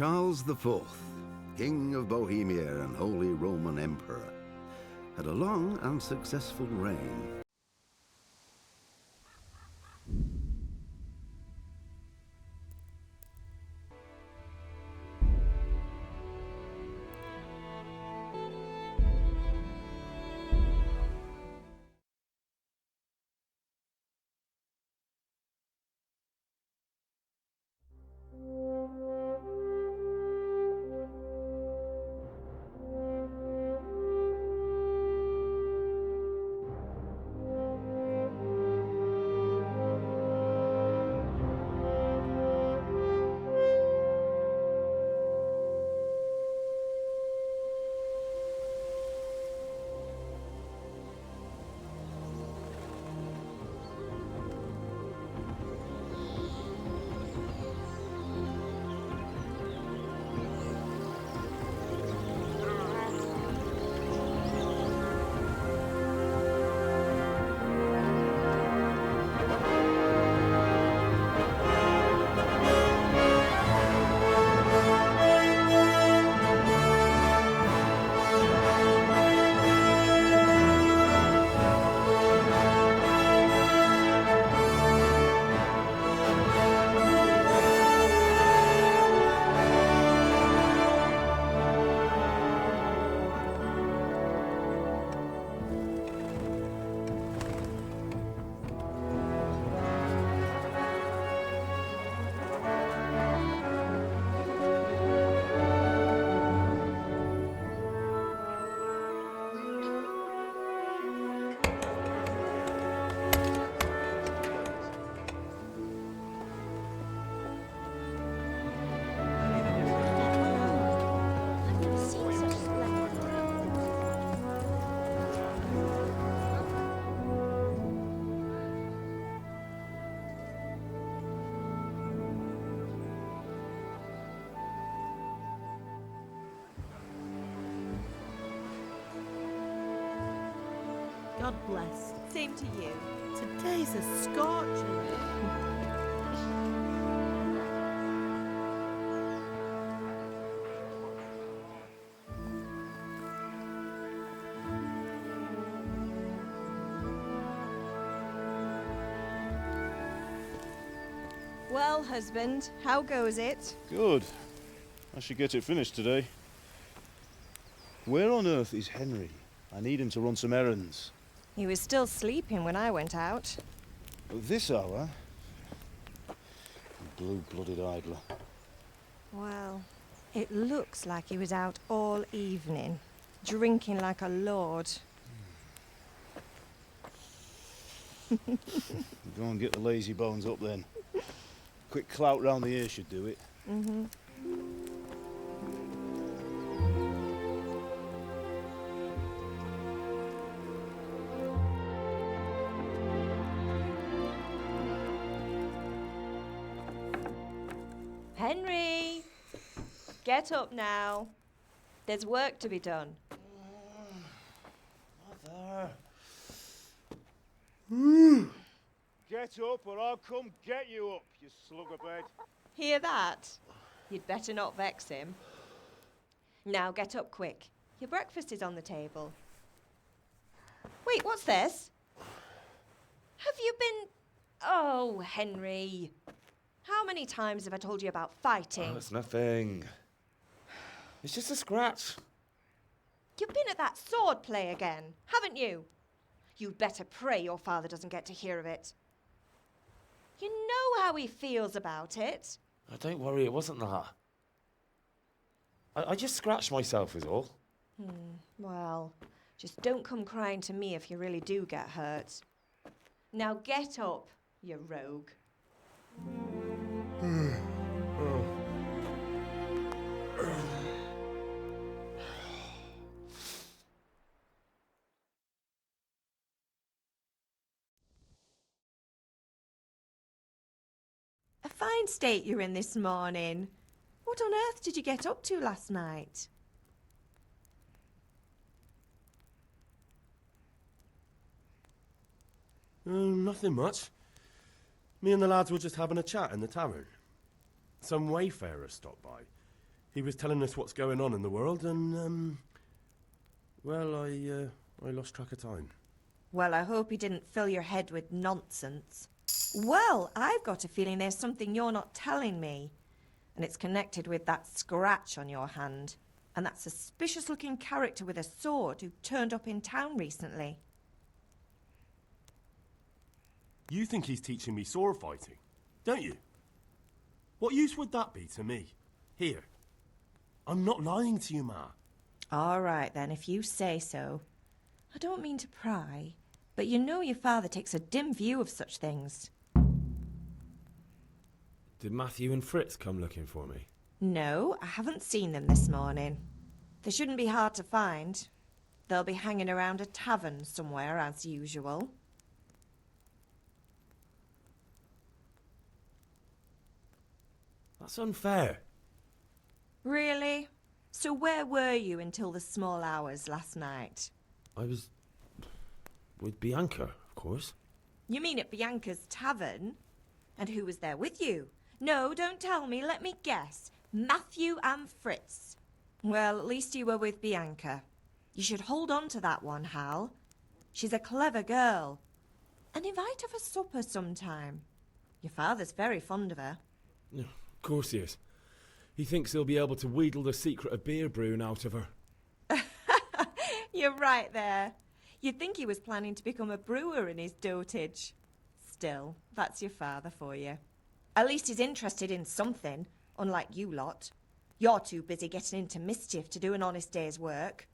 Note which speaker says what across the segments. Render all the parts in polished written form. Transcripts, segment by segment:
Speaker 1: Charles IV, King of Bohemia and Holy Roman Emperor, had a long and successful reign.
Speaker 2: God bless. Same to you. Today's a scorcher.
Speaker 3: Well, husband, how goes it?
Speaker 4: Good. I should get it finished today. Where on earth is Henry? I need him to run some errands.
Speaker 3: He was still sleeping when I went out.
Speaker 4: At this hour? Blue-blooded idler.
Speaker 3: Well, it looks like he was out all evening, drinking like a lord.
Speaker 4: Go and get the lazy bones up then. Quick clout round the ear should do it.
Speaker 3: Mm-hmm. Henry! Get up now. There's work to be done.
Speaker 4: Mother. Get up or I'll come get you up, you slugabed.
Speaker 3: Hear that? You'd better not vex him. Now get up quick. Your breakfast is on the table. Wait, what's this? Have you been... Oh, Henry. How many times have I told you about fighting?
Speaker 5: Oh, it's nothing. It's just a scratch.
Speaker 3: You've been at that sword play again, haven't you? You'd better pray your father doesn't get to hear of it. You know how he feels about it.
Speaker 5: Oh, don't worry, it wasn't that. I just scratched myself is all.
Speaker 3: Well, just don't come crying to me if you really do get hurt. Now get up, you rogue. A fine state you're in this morning. What on earth did you get up to last night?
Speaker 6: Nothing much. Me and the lads were just having a chat in the tavern. Some wayfarer stopped by. He was telling us what's going on in the world, and, well, I lost track of time.
Speaker 3: Well, I hope he didn't fill your head with nonsense. Well, I've got a feeling there's something you're not telling me. And it's connected with that scratch on your hand. And that suspicious-looking character with a sword who turned up in town recently.
Speaker 6: You think he's teaching me sword fighting, don't you? What use would that be to me? Here. I'm not lying to you, Ma.
Speaker 3: All right, then, if you say so. I don't mean to pry, but you know your father takes a dim view of such things.
Speaker 5: Did Matthew and Fritz come looking for me?
Speaker 3: No, I haven't seen them this morning. They shouldn't be hard to find. They'll be hanging around a tavern somewhere, as usual.
Speaker 5: That's unfair.
Speaker 3: Really? So where were you until the small hours last night?
Speaker 5: I was with Bianca, of course.
Speaker 3: You mean at Bianca's tavern? And who was there with you? No, don't tell me, let me guess. Matthew and Fritz. Well, at least you were with Bianca. You should hold on to that one, Hal. She's a clever girl. And invite her for supper sometime. Your father's very fond of her.
Speaker 5: Yeah, of course he is. He thinks he'll be able to wheedle the secret of beer brewing out of her.
Speaker 3: You're right there. You'd think he was planning to become a brewer in his dotage. Still, that's your father for you. At least he's interested in something, unlike you lot. You're too busy getting into mischief to do an honest day's work.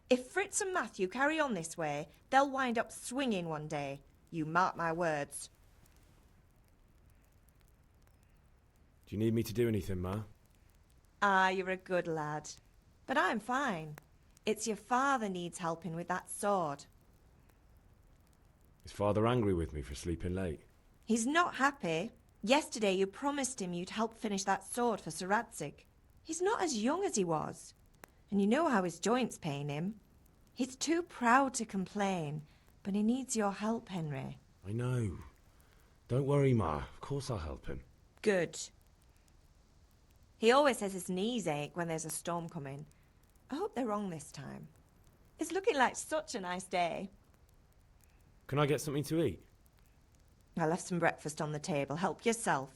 Speaker 3: If Fritz and Matthew carry on this way, they'll wind up swinging one day. You mark my words.
Speaker 5: Do you need me to do anything, Ma?
Speaker 3: Ah, you're a good lad. But I'm fine. It's your father needs helping with that sword.
Speaker 5: Is Father angry with me for sleeping late?
Speaker 3: He's not happy. Yesterday you promised him you'd help finish that sword for Sir Radzig. He's not as young as he was. And you know how his joints pain him. He's too proud to complain, but he needs your help, Henry.
Speaker 5: I know. Don't worry, Ma. Of course I'll help him.
Speaker 3: Good. He always says his knees ache when there's a storm coming. I hope they're wrong this time. It's looking like such a nice day.
Speaker 5: Can I get something to eat?
Speaker 3: I left some breakfast on the table. Help yourself.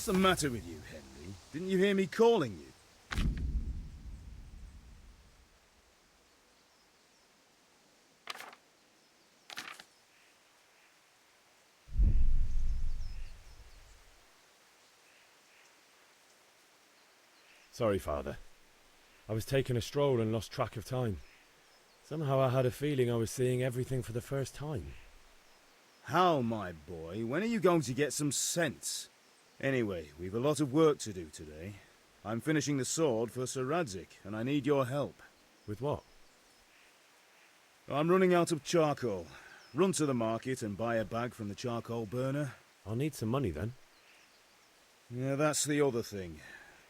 Speaker 4: What's the matter with you, Henry? Didn't you hear me calling you?
Speaker 5: Sorry, Father. I was taking a stroll and lost track of time. Somehow I had a feeling I was seeing everything for the first time.
Speaker 4: How, my boy? When are you going to get some sense? Anyway, we've a lot of work to do today. I'm finishing the sword for Sir Radzig, and I need your help.
Speaker 5: With what?
Speaker 4: I'm running out of charcoal. Run to the market and buy a bag from the charcoal burner.
Speaker 5: I'll need some money then.
Speaker 4: Yeah, that's the other thing.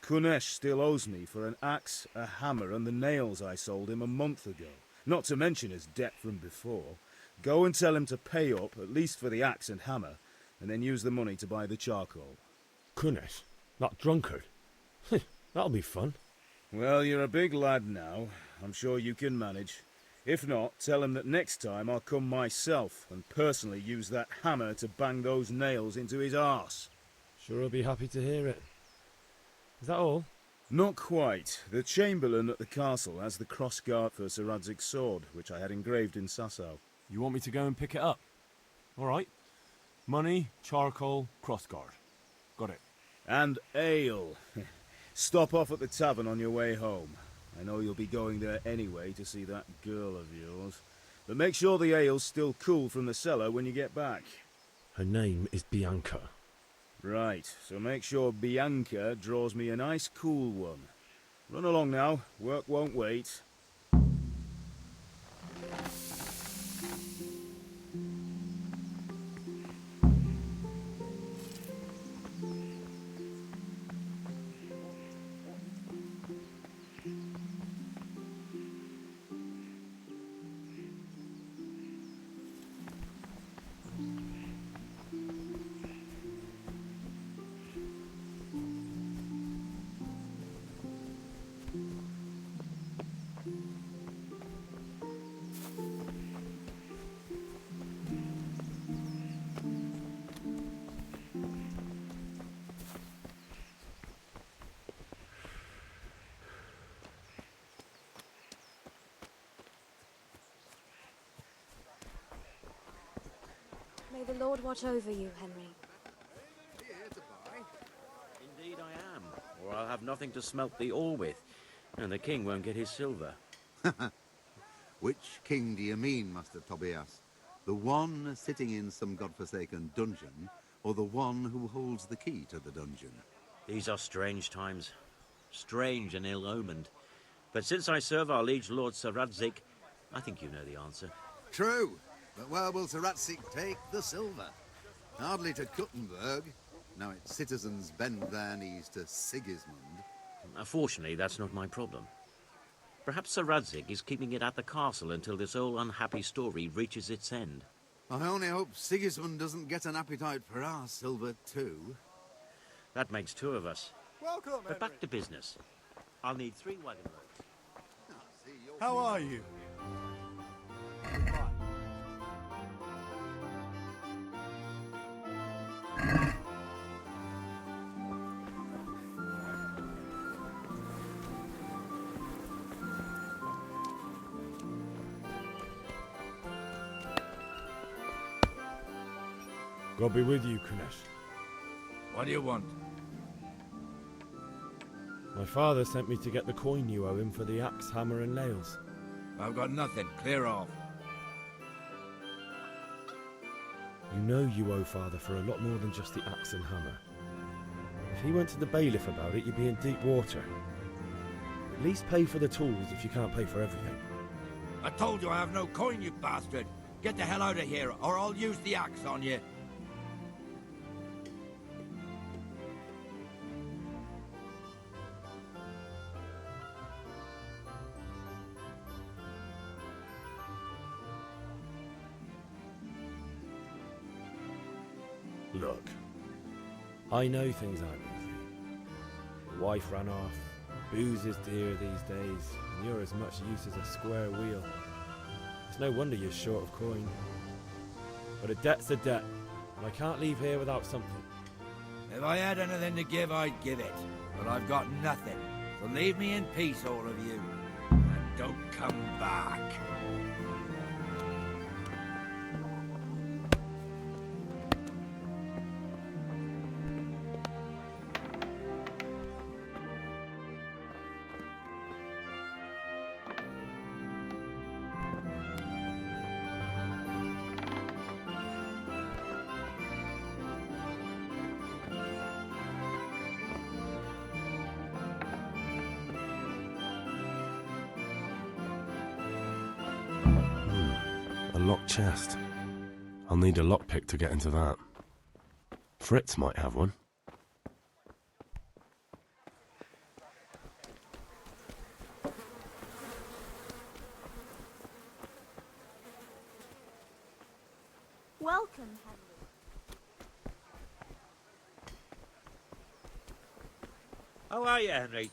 Speaker 4: Kunesh still owes me for an axe, a hammer, and the nails I sold him a month ago. Not to mention his debt from before. Go and tell him to pay up, at least for the axe and hammer, and then use the money to buy the charcoal.
Speaker 5: Kunesh? That drunkard? That'll be fun.
Speaker 4: Well, you're a big lad now. I'm sure you can manage. If not, tell him that next time I'll come myself and personally use that hammer to bang those nails into his arse.
Speaker 5: Sure he'll be happy to hear it. Is that all?
Speaker 4: Not quite. The Chamberlain at the castle has the crossguard for Sir Radzig's sword, which I had engraved in Sasau.
Speaker 6: You want me to go and pick it up? All right. Money, charcoal, crossguard. Got it.
Speaker 4: And ale. Stop off at the tavern on your way home. I know you'll be going there anyway to see that girl of yours. But make sure the ale's still cool from the cellar when you get back.
Speaker 5: Her name is Bianca.
Speaker 4: Right, so make sure Bianca draws me a nice cool one. Run along now, work won't wait.
Speaker 7: May the Lord watch over you, Henry.
Speaker 8: Here to buy? Indeed I am, or I'll have nothing to smelt the ore with, and the king won't get his silver.
Speaker 1: Which king do you mean, Master Tobias? The one sitting in some godforsaken dungeon, or the one who holds the key to the dungeon?
Speaker 8: These are strange times, strange and ill-omened. But since I serve our liege lord Sir Radzig, I think you know the answer.
Speaker 1: True, but where will Sir Radzig take the silver? Hardly to Kuttenberg. Now its citizens bend their knees to Sigismund.
Speaker 8: Fortunately, that's not my problem. Perhaps Sir Radzig is keeping it at the castle until this old unhappy story reaches its end.
Speaker 1: I only hope Sigismund doesn't get an appetite for our silver too.
Speaker 8: That makes two of us.
Speaker 9: Welcome,
Speaker 8: But back to business. I'll need 3 wagon loads.
Speaker 9: How are you?
Speaker 5: God be with you, Kunesh.
Speaker 9: What do you want?
Speaker 5: My father sent me to get the coin you owe him for the axe, hammer and nails.
Speaker 9: I've got nothing. Clear off.
Speaker 5: You know you owe father for a lot more than just the axe and hammer. If he went to the bailiff about it, you'd be in deep water. At least pay for the tools if you can't pay for everything.
Speaker 9: I told you I have no coin, you bastard. Get the hell out of here, or I'll use the axe on you.
Speaker 5: Look, I know things aren't easy. Your wife ran off, booze is dear these days, and you're as much use as a square wheel. It's no wonder you're short of coin. But a debt's a debt, and I can't leave here without something.
Speaker 9: If I had anything to give, I'd give it. But I've got nothing. So leave me in peace, all of you. And don't come back.
Speaker 6: A locked chest. I'll need a lockpick to get into that. Fritz might have one.
Speaker 7: Welcome, Henry.
Speaker 8: How are you, Henry?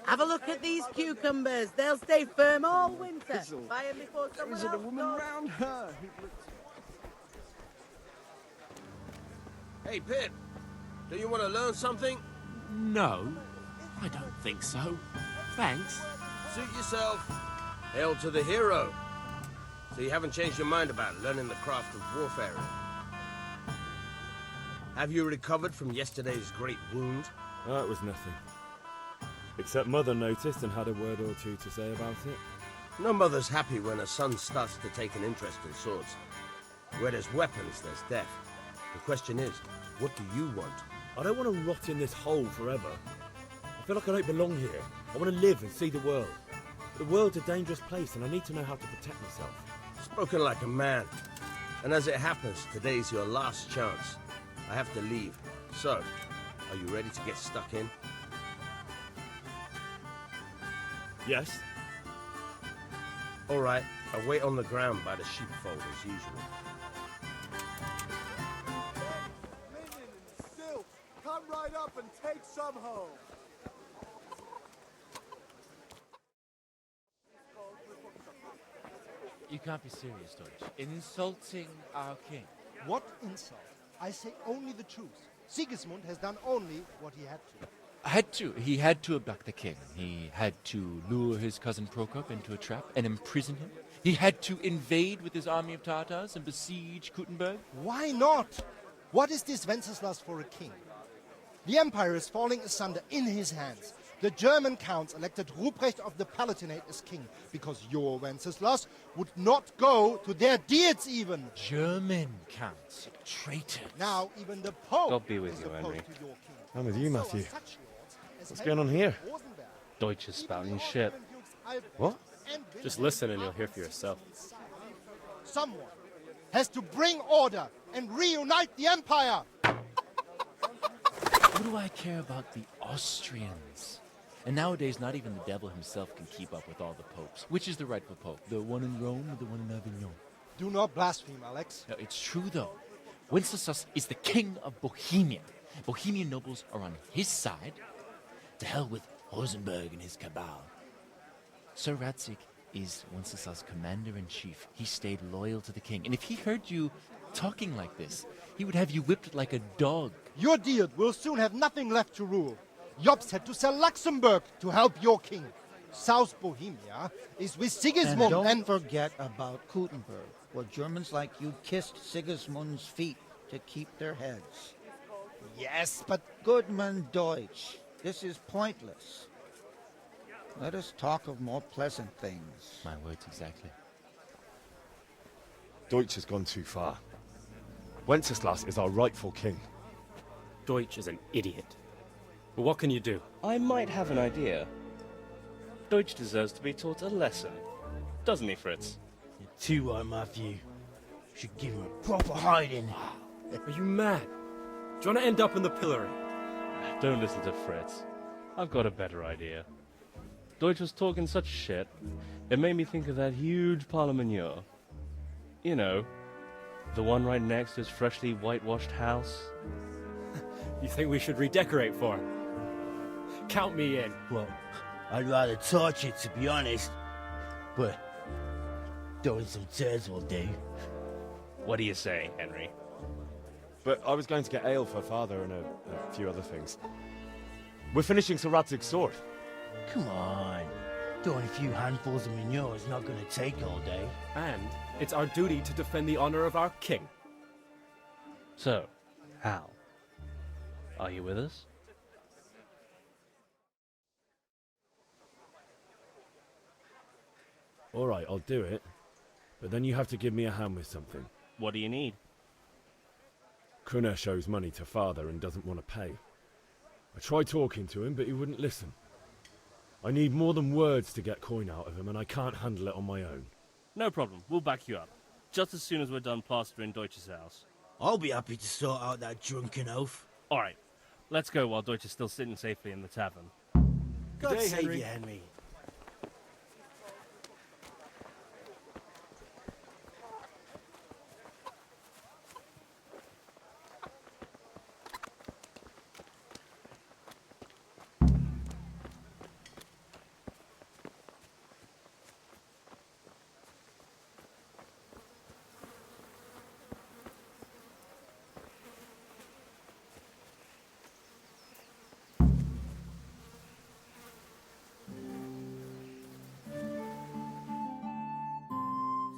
Speaker 2: Have a look at these cucumbers. They'll stay firm all winter. Buy them before someone else does.
Speaker 10: Round her.
Speaker 11: Hey, Pip, do you want to learn something?
Speaker 12: No, I don't think so. Thanks.
Speaker 11: Suit yourself. Hail to the hero. So you haven't changed your mind about learning the craft of warfare? Have you recovered from yesterday's great wound?
Speaker 5: That was nothing. Except Mother noticed and had a word or two to say about it.
Speaker 11: No mother's happy when her son starts to take an interest in swords. Where there's weapons, there's death. The question is, what do you want?
Speaker 5: I don't want to rot in this hole forever. I feel like I don't belong here. I want to live and see the world. The world's a dangerous place and I need to know how to protect myself.
Speaker 11: Spoken like a man. And as it happens, today's your last chance. I have to leave. So, are you ready to get stuck in?
Speaker 5: Yes.
Speaker 11: All right, I'll wait on the ground by the sheepfold as usual.
Speaker 10: Linen and silk. Come right up and take some home.
Speaker 12: You can't be serious, Deutsch. Insulting our king.
Speaker 13: What insult? I say only the truth. Sigismund has done only what he had to.
Speaker 12: He had to abduct the king. He had to lure his cousin Prokop into a trap and imprison him. He had to invade with his army of Tatars and besiege Kuttenberg.
Speaker 13: Why not? What is this Wenceslas for a king? The empire is falling asunder in his hands. The German counts elected Ruprecht of the Palatinate as king because your Wenceslas would not go to their deeds even.
Speaker 12: German counts, traitors.
Speaker 13: Now even the Pope
Speaker 5: God be with
Speaker 13: is
Speaker 5: you,
Speaker 13: opposed
Speaker 5: Henry.
Speaker 13: to your king.
Speaker 5: I'm with you,
Speaker 13: So are
Speaker 5: Matthew.
Speaker 13: such lords as
Speaker 5: What's going on here?
Speaker 13: Rosenberg,
Speaker 5: Deutsch is spouting shit.
Speaker 13: Albrecht,
Speaker 5: What?
Speaker 13: and
Speaker 5: Just
Speaker 13: Wilhelm
Speaker 5: listen and you'll hear for yourself.
Speaker 13: Someone has to bring order and reunite the empire.
Speaker 12: What do I care about the Austrians? And nowadays, not even the devil himself can keep up with all the popes. Which is the rightful pope? The one in Rome or the one in Avignon?
Speaker 13: Do not blaspheme, Alex.
Speaker 12: No, it's true, though. Wenceslas is the king of Bohemia. Bohemian nobles are on his side. To hell with Rosenberg and his cabal. Sir Radzik is Wenceslas' commander-in-chief. He stayed loyal to the king. And if he heard you talking like this, he would have you whipped like a dog.
Speaker 13: Your deed will soon have nothing left to rule. Jobst had to sell Luxembourg to help your king. South Bohemia is with Sigismund
Speaker 14: And don't forget about Kuttenberg, where Germans like you kissed Sigismund's feet to keep their heads.
Speaker 13: Yes, but...
Speaker 14: Goodman Deutsch, this is pointless. Let us talk of more pleasant things.
Speaker 12: My words exactly.
Speaker 5: Deutsch has gone too far. Wenceslas is our rightful king.
Speaker 15: Deutsch is an idiot. But what can you do?
Speaker 16: I might have an idea. Deutsch deserves to be taught a lesson. Doesn't he, Fritz?
Speaker 17: You're too right, Matthew. Should give him a proper hiding.
Speaker 15: Are you mad? Do you want to end up in the pillory?
Speaker 16: Don't listen to Fritz. I've got a better idea. Deutsch was talking such shit, it made me think of that huge parliament. You know, the one right next to his freshly whitewashed house.
Speaker 15: You think we should redecorate for him? Count me in.
Speaker 17: Well, I'd rather torch it, to be honest. but throwing some turds will do.
Speaker 16: What do you say, Henry?
Speaker 5: But I was going to get ale for Father and a few other things. We're finishing Sir Radzig's sword.
Speaker 17: Come on. Throwing a few handfuls of manure is not going to take all day.
Speaker 15: And it's our duty to defend the honor of our king.
Speaker 16: So, Hal, are you with us?
Speaker 5: All right, I'll do it. But then you have to give me a hand with something.
Speaker 16: What do you need?
Speaker 5: Kunesh owes money to Father and doesn't want to pay. I tried talking to him, but he wouldn't listen. I need more than words to get coin out of him, and I can't handle it on my own.
Speaker 16: No problem. We'll back you up. Just as soon as we're done plastering Deutsch's house.
Speaker 17: I'll be happy to sort out that drunken oaf.
Speaker 16: All right. Let's go while Deutsch is still sitting safely in the tavern.
Speaker 17: God save you, Henry.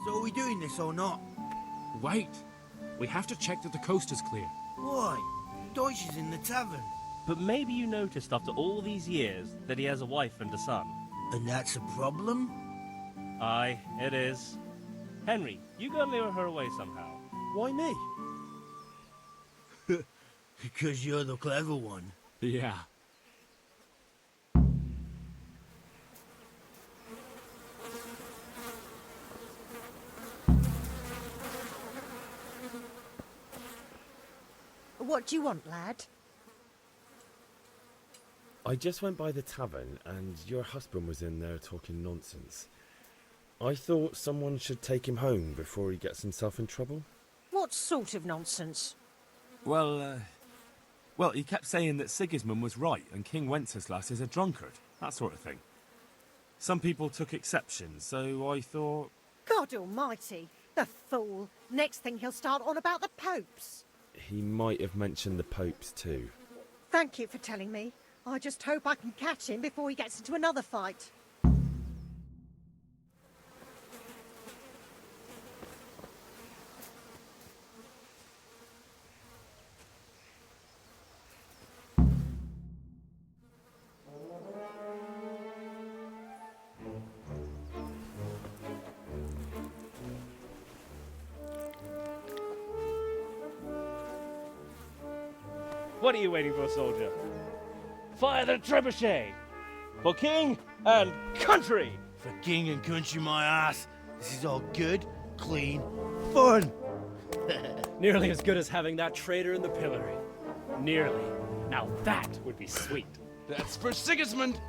Speaker 17: So are we doing this or not?
Speaker 18: Wait. We have to check that the coast is clear.
Speaker 17: Why? Deutsch is in the tavern.
Speaker 16: But maybe you noticed after all these years that he has a wife and a son.
Speaker 17: And that's a problem?
Speaker 16: Aye, it is. Henry, you go and lure her away somehow.
Speaker 18: Why me?
Speaker 17: Because you're the clever one.
Speaker 18: Yeah.
Speaker 19: What do you want, lad?
Speaker 5: I just went by the tavern, and your husband was in there talking nonsense. I thought someone should take him home before he gets himself in trouble.
Speaker 19: What sort of nonsense?
Speaker 18: Well, he kept saying that Sigismund was right and King Wenceslas is a drunkard, that sort of thing. Some people took exception, so I thought...
Speaker 19: God almighty, the fool. Next thing he'll start on about the popes.
Speaker 5: He might have mentioned the popes too.
Speaker 19: Thank you for telling me. I just hope I can catch him before he gets into another fight.
Speaker 16: What are you waiting for, soldier? Fire the trebuchet! For king and country!
Speaker 17: For king and country, my ass. This is all good, clean, fun.
Speaker 15: Nearly as good as having that traitor in the pillory. Nearly. Now that would be sweet.
Speaker 9: That's for Sigismund.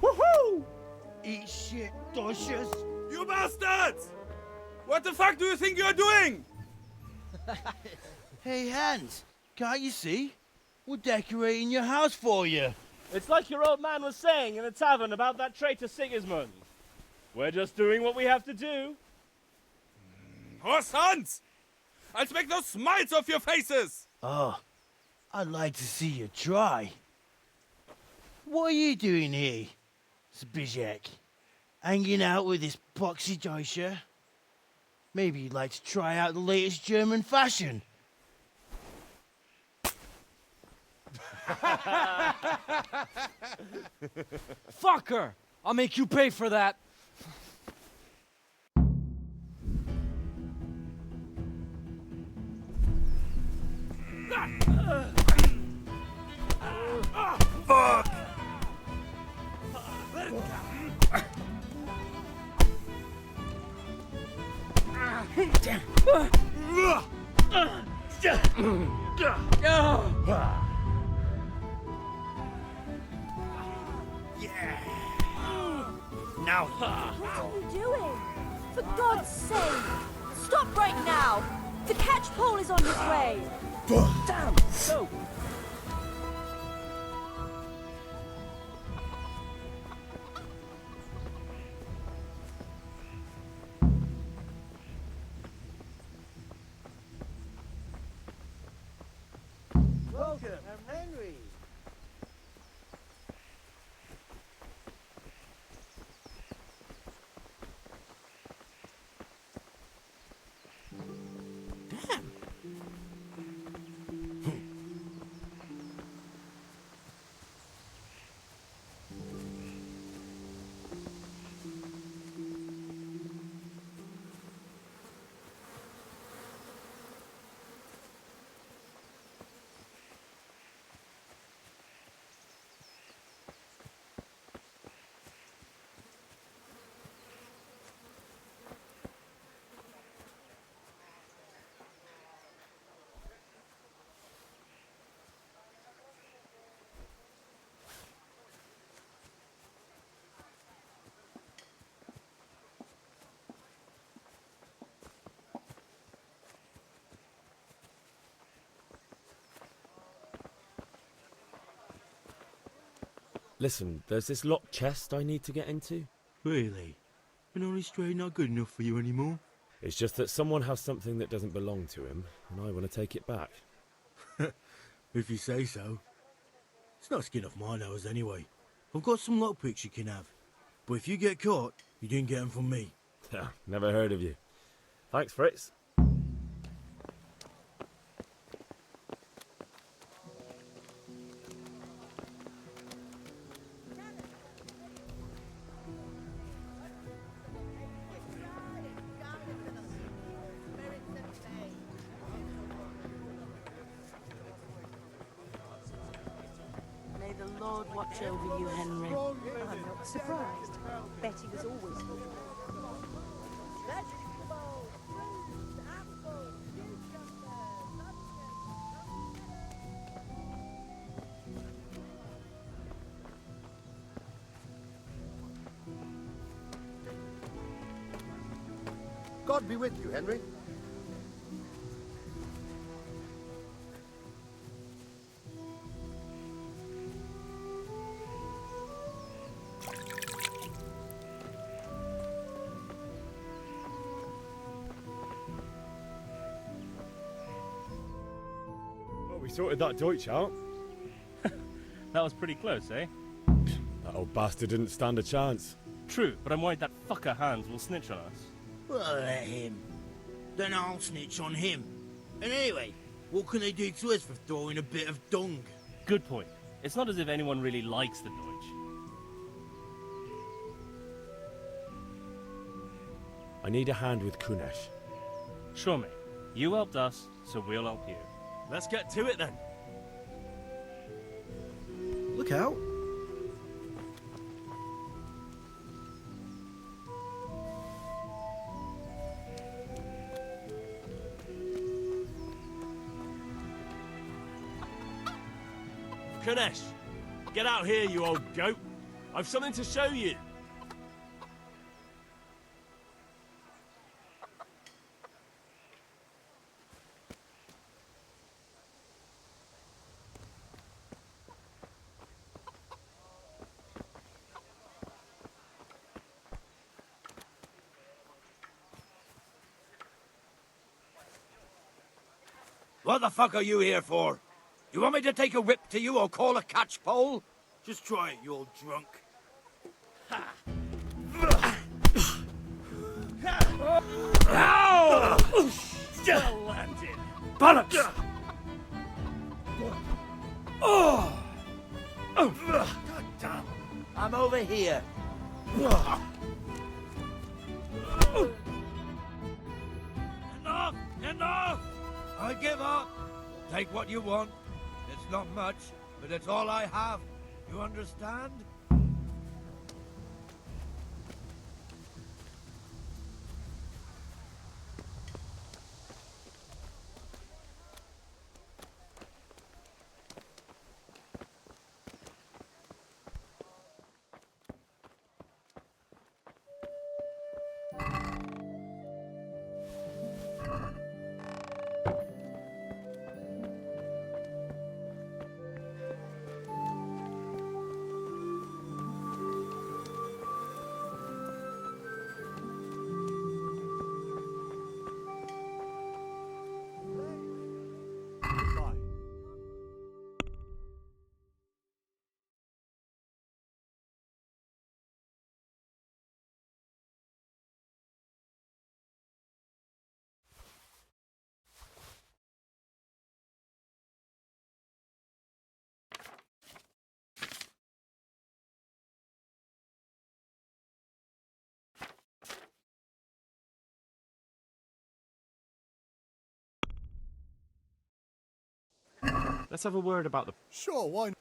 Speaker 17: Woohoo! Eat shit, Deutsches.
Speaker 9: You bastards! What the fuck do you think you're doing?
Speaker 17: Hey, Hans, can't you see? We're decorating your house for you.
Speaker 16: It's like your old man was saying in the tavern about that traitor Sigismund. We're just doing what we have to do.
Speaker 9: Horse Hans! I'll make those smiles off your faces!
Speaker 17: Oh, I'd like to see you try. What are you doing here, Zbigniew? Hanging out with this poxy Deutscher? Maybe you'd like to try out the latest German fashion.
Speaker 15: Fucker! I'll make you pay for that.
Speaker 9: Fuck!
Speaker 17: Now.
Speaker 7: What are you doing? For God's sake! Stop right now! The catch pole is on his way!
Speaker 16: Damn! No!
Speaker 5: Listen, there's this locked chest I need to get into.
Speaker 20: Really? And only straight not good enough for you anymore?
Speaker 5: It's just that someone has something that doesn't belong to him, and I want to take it back.
Speaker 20: If you say so. It's not skin off my nose anyway. I've got some lockpicks you can have. But if you get caught, you didn't get them from me.
Speaker 5: Never heard of you. Thanks, Fritz.
Speaker 2: May the Lord watch over you, Henry.
Speaker 19: I'm not surprised. Betty was always good.
Speaker 10: God be with you, Henry.
Speaker 5: Well, we sorted that Deutsch out.
Speaker 16: That was pretty close, eh?
Speaker 5: That old bastard didn't stand a chance.
Speaker 16: True, but I'm worried that fucker Hans will snitch on us.
Speaker 20: Well, let him. Then I'll snitch on him. And anyway, what can they do to us for throwing a bit of dung?
Speaker 16: Good point. It's not as if anyone really likes the Deutsch.
Speaker 5: I need a hand with Kunesh.
Speaker 16: Sure, mate. You helped us, so we'll help you.
Speaker 6: Let's get to it then.
Speaker 4: Look out.
Speaker 6: Kunesh, get out here, you old goat. I've something to show you.
Speaker 11: What the fuck are you here for? You want me to take a whip to you or call a catch pole?
Speaker 9: Just try it, you old drunk.
Speaker 11: Ow!
Speaker 9: Well landed.
Speaker 11: Bollocks!
Speaker 9: Oh! God damn. I'm over here.
Speaker 11: Enough! Enough! I give up. Take what you want. It's not much, but it's all I have. You understand?
Speaker 18: Let's have a word about the...
Speaker 10: Sure, why not?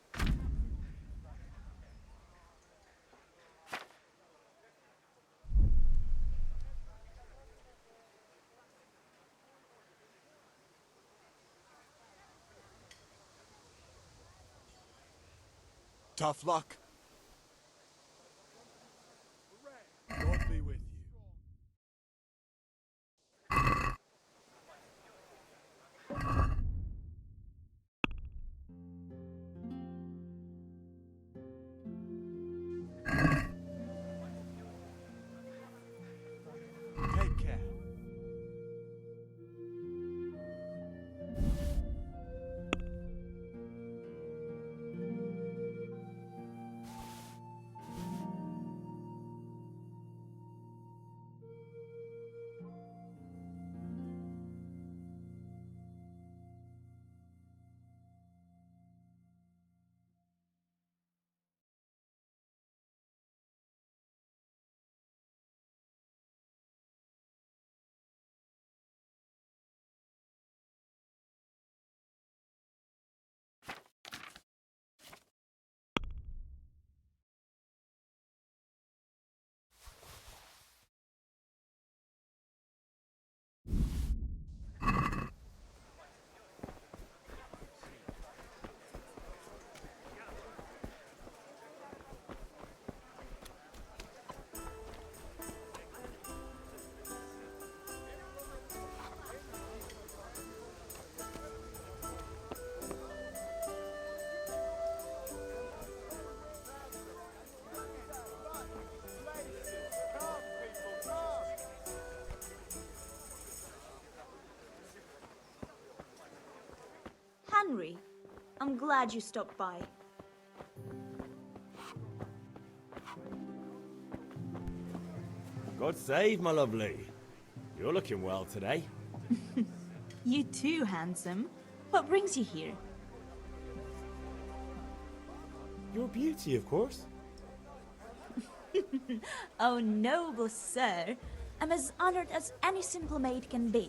Speaker 10: Tough luck. God be with you.
Speaker 7: glad you stopped by.
Speaker 5: God save, my lovely. You're looking well today.
Speaker 7: You too, handsome. What brings you here?
Speaker 5: Your beauty, of course.
Speaker 7: Oh, noble sir. I'm as honored as any simple maid can be.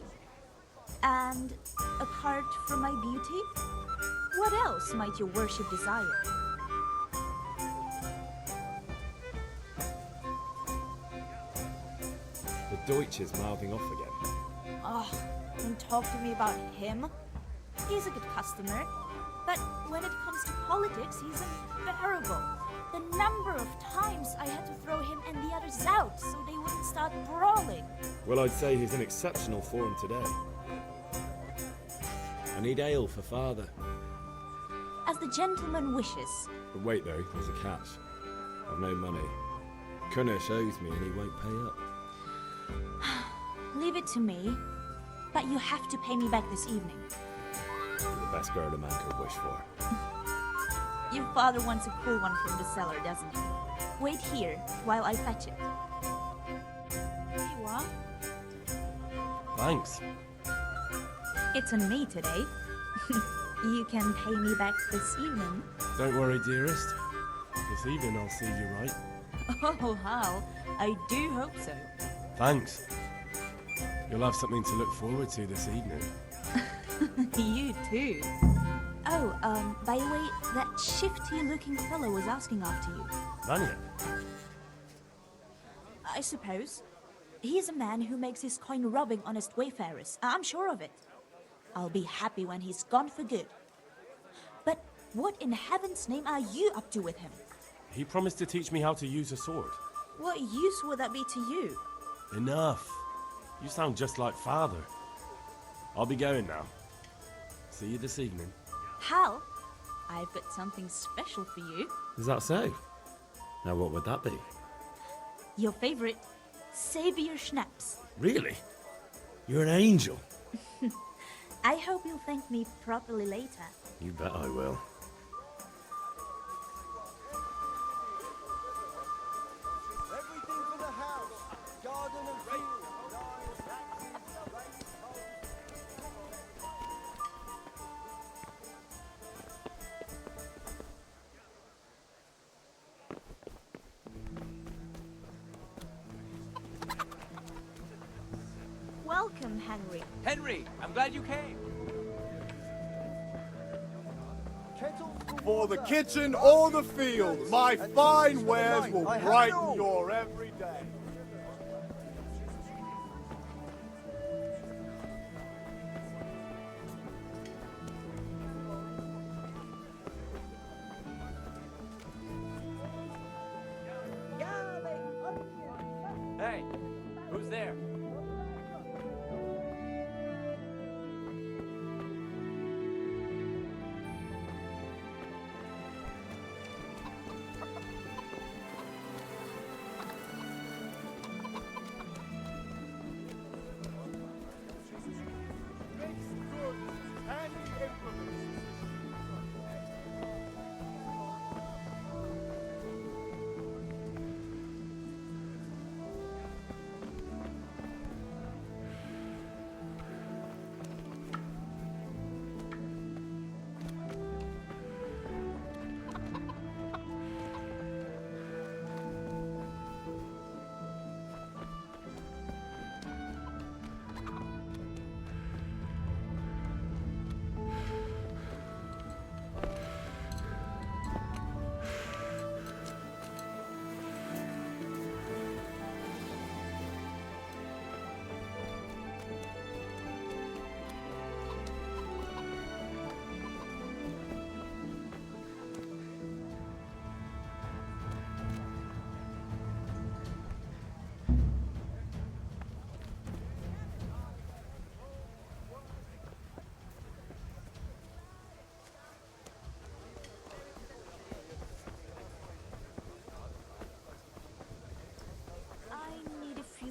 Speaker 7: And apart from my beauty, what else might your worship desire?
Speaker 5: The Deutsch is mouthing off again.
Speaker 7: Oh, don't talk to me about him. He's a good customer. But when it comes to politics, he's unbearable. The number of times I had to throw him and the others out so they wouldn't start brawling.
Speaker 5: Well, I'd say he's in exceptional form today. I need ale for father.
Speaker 7: As the gentleman wishes.
Speaker 5: But wait though, there's a catch. I've no money. Kunesh owes me and he won't pay up.
Speaker 7: Leave it to me. But you have to pay me back this evening.
Speaker 5: You're the best girl a man could wish for.
Speaker 7: Your father wants a cool one from the cellar, doesn't he? Wait here while I fetch it. Here you are.
Speaker 6: Thanks.
Speaker 7: It's on me today. You can pay me back this evening.
Speaker 6: Don't worry, dearest. This evening I'll see you right.
Speaker 7: Oh, how? I do hope so.
Speaker 6: Thanks. You'll have something to look forward to this evening.
Speaker 7: You too. Oh, by the way, that shifty-looking fellow was asking after you.
Speaker 6: Vanya?
Speaker 7: I suppose. He's a man who makes his coin robbing honest wayfarers. I'm sure of it. I'll be happy when he's gone for good. But what in heaven's name are you up to with him?
Speaker 6: He promised to teach me how to use a sword.
Speaker 7: What use would that be to you?
Speaker 6: Enough. You sound just like father. I'll be going now. See you this evening.
Speaker 7: Hal, I've got something special for you.
Speaker 5: Is that so? Now what would that be?
Speaker 7: Your favorite, Savior Schnapps.
Speaker 5: Really? You're an angel.
Speaker 7: I hope you'll thank me properly later.
Speaker 5: You bet I will.
Speaker 10: Everything for the house. Garden and field.
Speaker 7: Welcome, Henry.
Speaker 21: Henry, I'm glad you came.
Speaker 10: For the kitchen or the field, my fine wares will brighten your every day.
Speaker 21: Hey, who's there?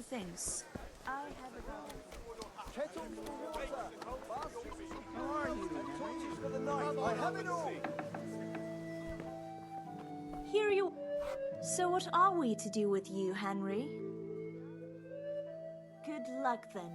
Speaker 7: Things. I have a
Speaker 10: Kettle for water. How are you? torches for the night. I have it all.
Speaker 7: Here you... So what are we to do with you, Henry? Good luck, then.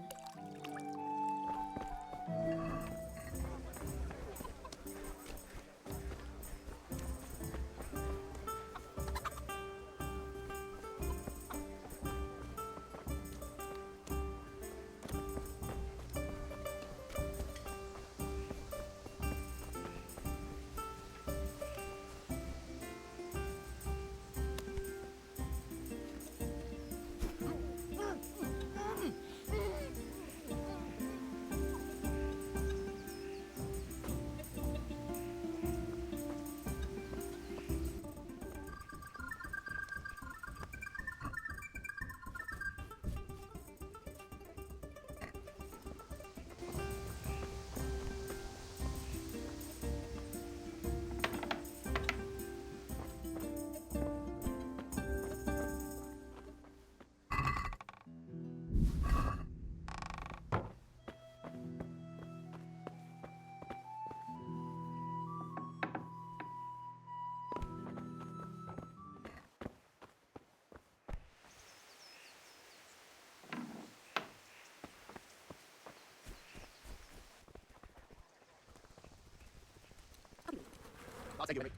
Speaker 10: I'll take it.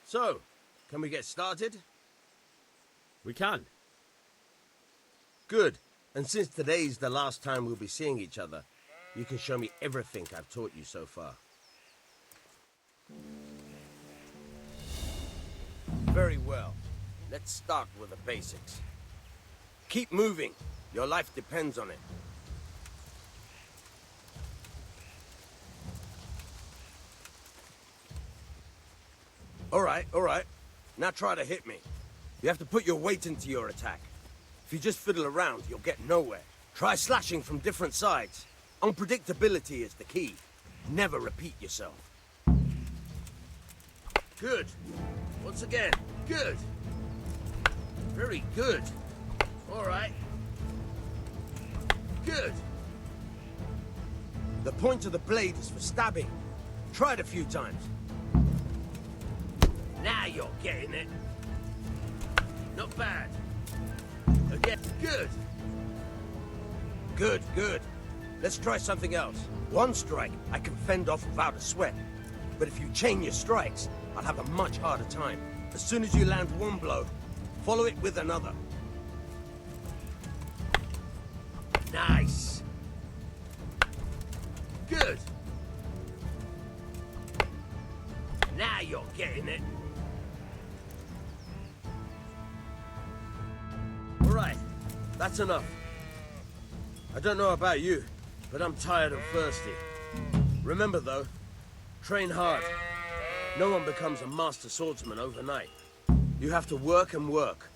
Speaker 3: So, can we get started?
Speaker 5: We can.
Speaker 3: Good. And since today's the last time we'll be seeing each other, you can show me everything I've taught you so far. Very well. Let's start with the basics. Keep moving. Your life depends on it. All right. Now try to hit me. You have to put your weight into your attack. If you just fiddle around, you'll get nowhere. Try slashing from different sides. Unpredictability is the key. Never repeat yourself. Good. Once again. Good. Very good. All right. Good. The point of the blade is for stabbing. Try it a few times. Now you're getting it. Not bad. Again, good. Good. Let's try something else. One strike, I can fend off without a sweat. But if you chain your strikes, I'll have a much harder time. As soon as you land one blow, follow it with another. Nice. Good. Now you're getting it. All right, that's enough. I don't know about you, but I'm tired and thirsty. Remember though, train hard. No one becomes a master swordsman overnight. You have to work and work.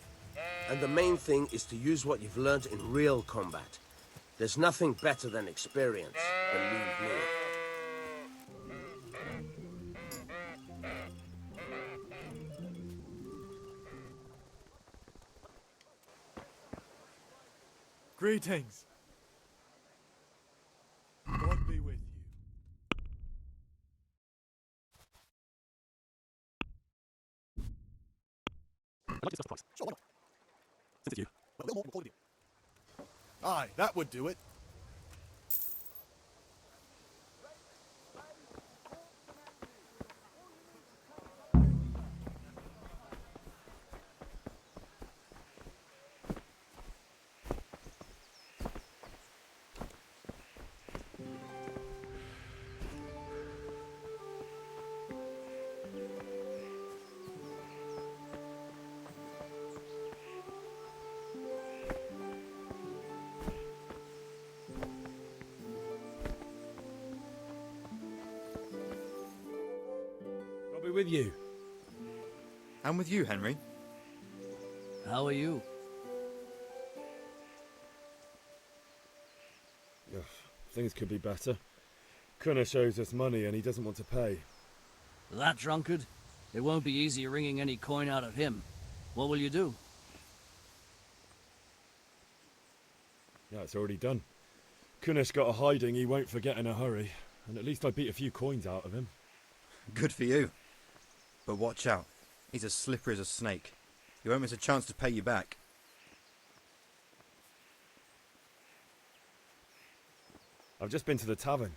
Speaker 3: And the main thing is to use what you've learned in real combat. There's nothing better than experience, believe me.
Speaker 10: Greetings. God be with you. Sure, why not? Since it's you. Well, a little more recorded it. Aye, that would do it.
Speaker 5: With you.
Speaker 22: I'm with you, Henry.
Speaker 21: How are you?
Speaker 5: Things could be better. Kunesh owes us money and he doesn't want to pay.
Speaker 21: That drunkard? It won't be easy wringing any coin out of him. What will you do?
Speaker 5: Yeah, it's already done. Kunesh got a hiding he won't forget in a hurry, and at least I beat a few coins out of him.
Speaker 22: Good for you. But watch out. He's as slippery as a snake. You won't miss a chance to pay you back.
Speaker 5: I've just been to the tavern.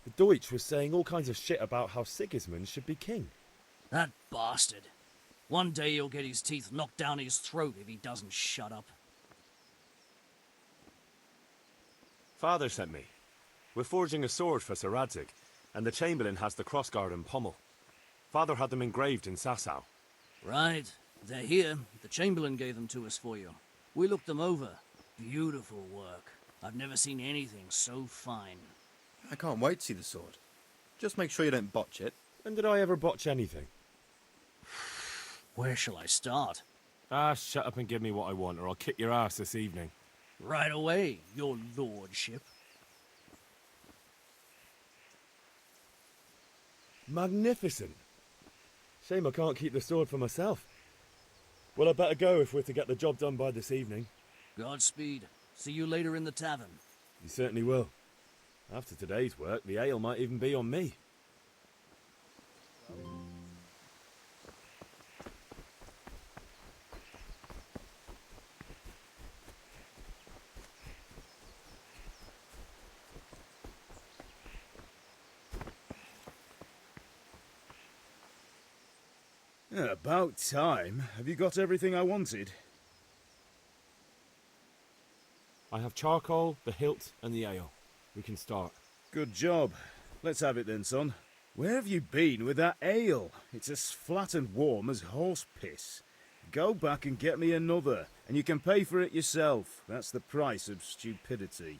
Speaker 5: The Deutsch was saying all kinds of shit about how Sigismund should be king.
Speaker 21: That bastard. One day he'll get his teeth knocked down his throat if he doesn't shut up.
Speaker 18: Father sent me. We're forging a sword for Sir Radzig, and the Chamberlain has the crossguard and pommel. Father had them engraved in Sasau.
Speaker 21: Right. They're here. The Chamberlain gave them to us for you. We looked them over. Beautiful work. I've never seen anything so fine.
Speaker 22: I can't wait to see the sword. Just make sure you don't botch it.
Speaker 5: When did I ever botch anything?
Speaker 21: Where shall I start?
Speaker 5: Ah, shut up and give me what I want, or I'll kick your ass this evening.
Speaker 21: Right away, your lordship.
Speaker 5: Magnificent. Shame I can't keep the sword for myself. Well, I better go if we're to get the job done by this evening.
Speaker 21: Godspeed. See you later in the tavern.
Speaker 5: You certainly will. After today's work, the ale might even be on me.
Speaker 4: About time. Have you got everything I wanted?
Speaker 5: I have charcoal, the hilt, and the ale. We can start.
Speaker 4: Good job. Let's have it then, son. Where have you been with that ale? It's as flat and warm as horse piss. Go back and get me another, and you can pay for it yourself. That's the price of stupidity.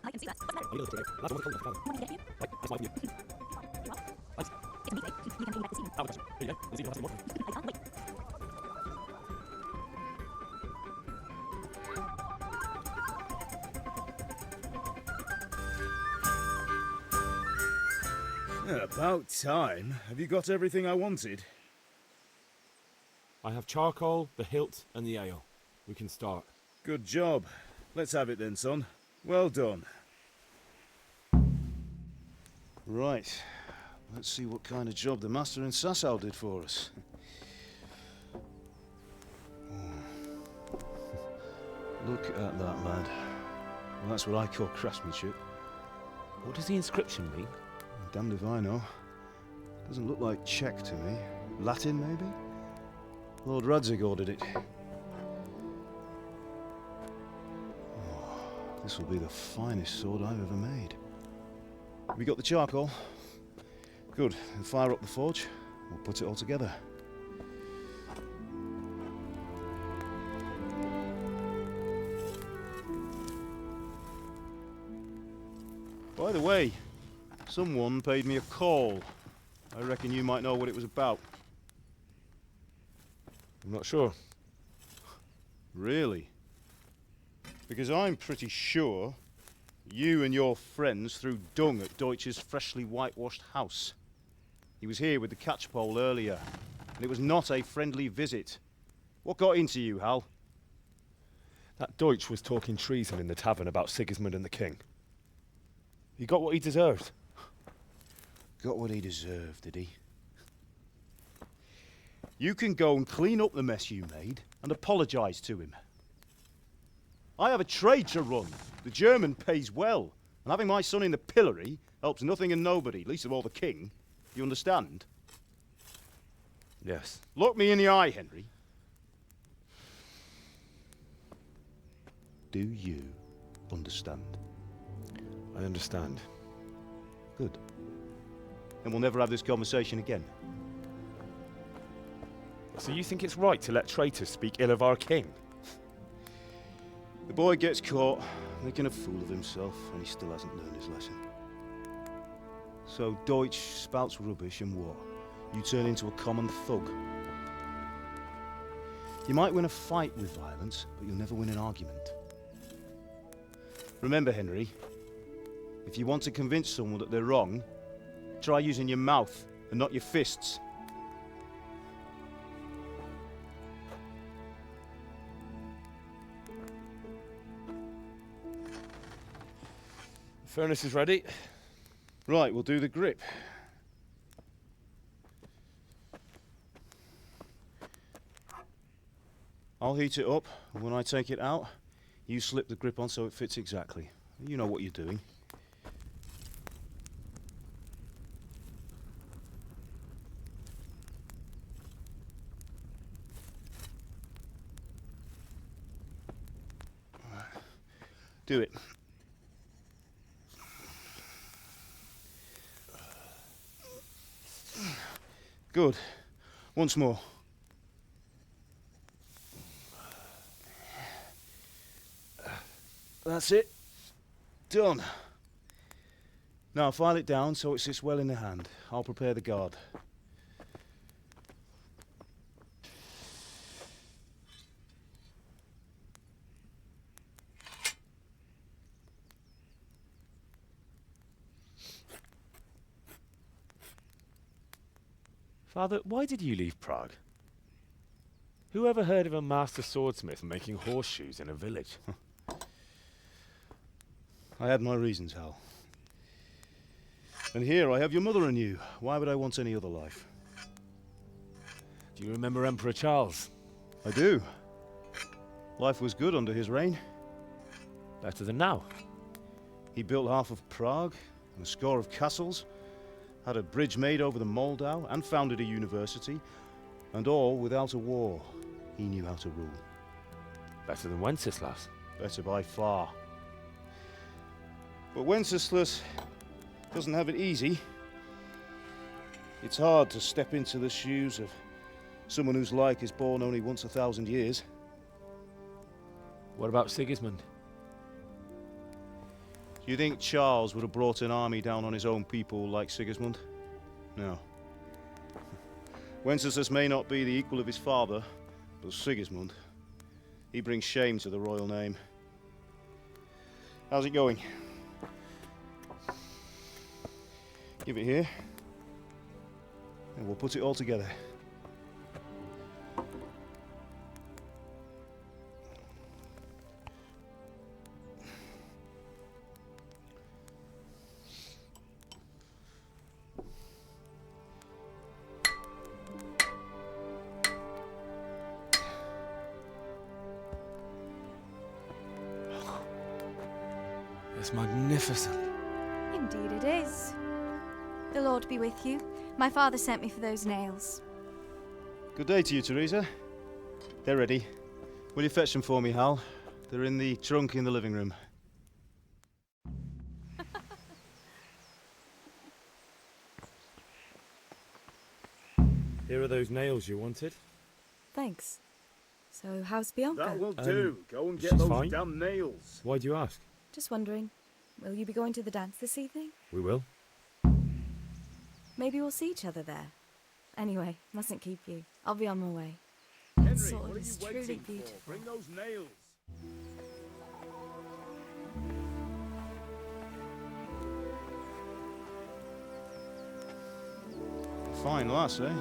Speaker 1: I can see that.
Speaker 4: About time. Have you got everything I wanted?
Speaker 5: I have charcoal, the hilt, and the ale. We can start.
Speaker 4: Good job. Let's have it then, son. Well done. Right. Let's see what kind of job the master in Sasau did for us. Look at that, lad. Well, that's what I call craftsmanship.
Speaker 5: What does the inscription mean?
Speaker 4: Damned if I know. Doesn't look like Czech to me. Latin, maybe? Lord Radzig ordered it. This will be the finest sword I've ever made. We got the charcoal? Good. Then fire up the forge. We'll put it all together. By the way, someone paid me a call. I reckon you might know what it was about.
Speaker 5: I'm not sure.
Speaker 4: Really? Because I'm pretty sure you and your friends threw dung at Deutsch's freshly whitewashed house. He was here with the catchpole earlier, and it was not a friendly visit. What got into you, Hal?
Speaker 5: That Deutsch was talking treason in the tavern about Sigismund and the king. He got what he deserved.
Speaker 4: Got what he deserved, did he? You can go and clean up the mess you made and apologise to him. I have a trade to run. The German pays well, and having my son in the pillory helps nothing and nobody, least of all the king. You understand?
Speaker 5: Yes.
Speaker 4: Look me in the eye, Henry. Do you understand?
Speaker 5: I understand.
Speaker 4: Good. Then we'll never have this conversation again.
Speaker 5: So you think it's right to let traitors speak ill of our king?
Speaker 4: The boy gets caught, making a fool of himself, and he still hasn't learned his lesson. So Deutsch spouts rubbish, and what? You turn into a common thug. You might win a fight with violence, but you'll never win an argument. Remember, Henry, if you want to convince someone that they're wrong, try using your mouth and not your fists.
Speaker 5: Furnace is ready.
Speaker 4: Right, we'll do the grip. I'll heat it up, and when I take it out, you slip the grip on so it fits exactly. You know what you're doing. Do it. Good. Once more. That's it. Done. Now file it down so it sits well in the hand. I'll prepare the guard.
Speaker 5: Father, why did you leave Prague? Who ever heard of a master swordsmith making horseshoes in a village?
Speaker 4: I had my reasons, Hal. And here I have your mother and you. Why would I want any other life?
Speaker 5: Do you remember Emperor Charles?
Speaker 4: I do. Life was good under his reign.
Speaker 5: Better than now.
Speaker 4: He built half of Prague and a score of castles, had a bridge made over the Moldau, and founded a university, and all without a war. He knew how to rule.
Speaker 5: Better than Wenceslas.
Speaker 4: Better by far. But Wenceslas doesn't have it easy. It's hard to step into the shoes of someone whose like is born only once 1,000 years.
Speaker 5: What about Sigismund?
Speaker 4: Do you think Charles would have brought an army down on his own people like Sigismund? No. Wenceslas may not be the equal of his father, but Sigismund, he brings shame to the royal name. How's it going? Give it here, and we'll put it all together.
Speaker 5: It's magnificent.
Speaker 1: Indeed it is. The Lord be with you. My father sent me for those nails.
Speaker 4: Good day to you, Teresa. They're ready. Will you fetch them for me, Hal? They're in the trunk in the living room.
Speaker 5: Here are those nails you wanted.
Speaker 1: Thanks. So, how's Bianca?
Speaker 4: That will do. Go and get
Speaker 5: she's
Speaker 4: those
Speaker 5: fine.
Speaker 4: damn nails.
Speaker 5: Why do you ask?
Speaker 1: Just wondering, will you be going to the dance this evening?
Speaker 5: We will.
Speaker 1: Maybe we'll see each other there. Anyway, mustn't keep you. I'll be on my way.
Speaker 4: Henry,
Speaker 1: That sword
Speaker 4: what are you
Speaker 1: is truly
Speaker 4: waiting
Speaker 1: beautiful.
Speaker 4: for? Bring those nails. Fine lass, eh?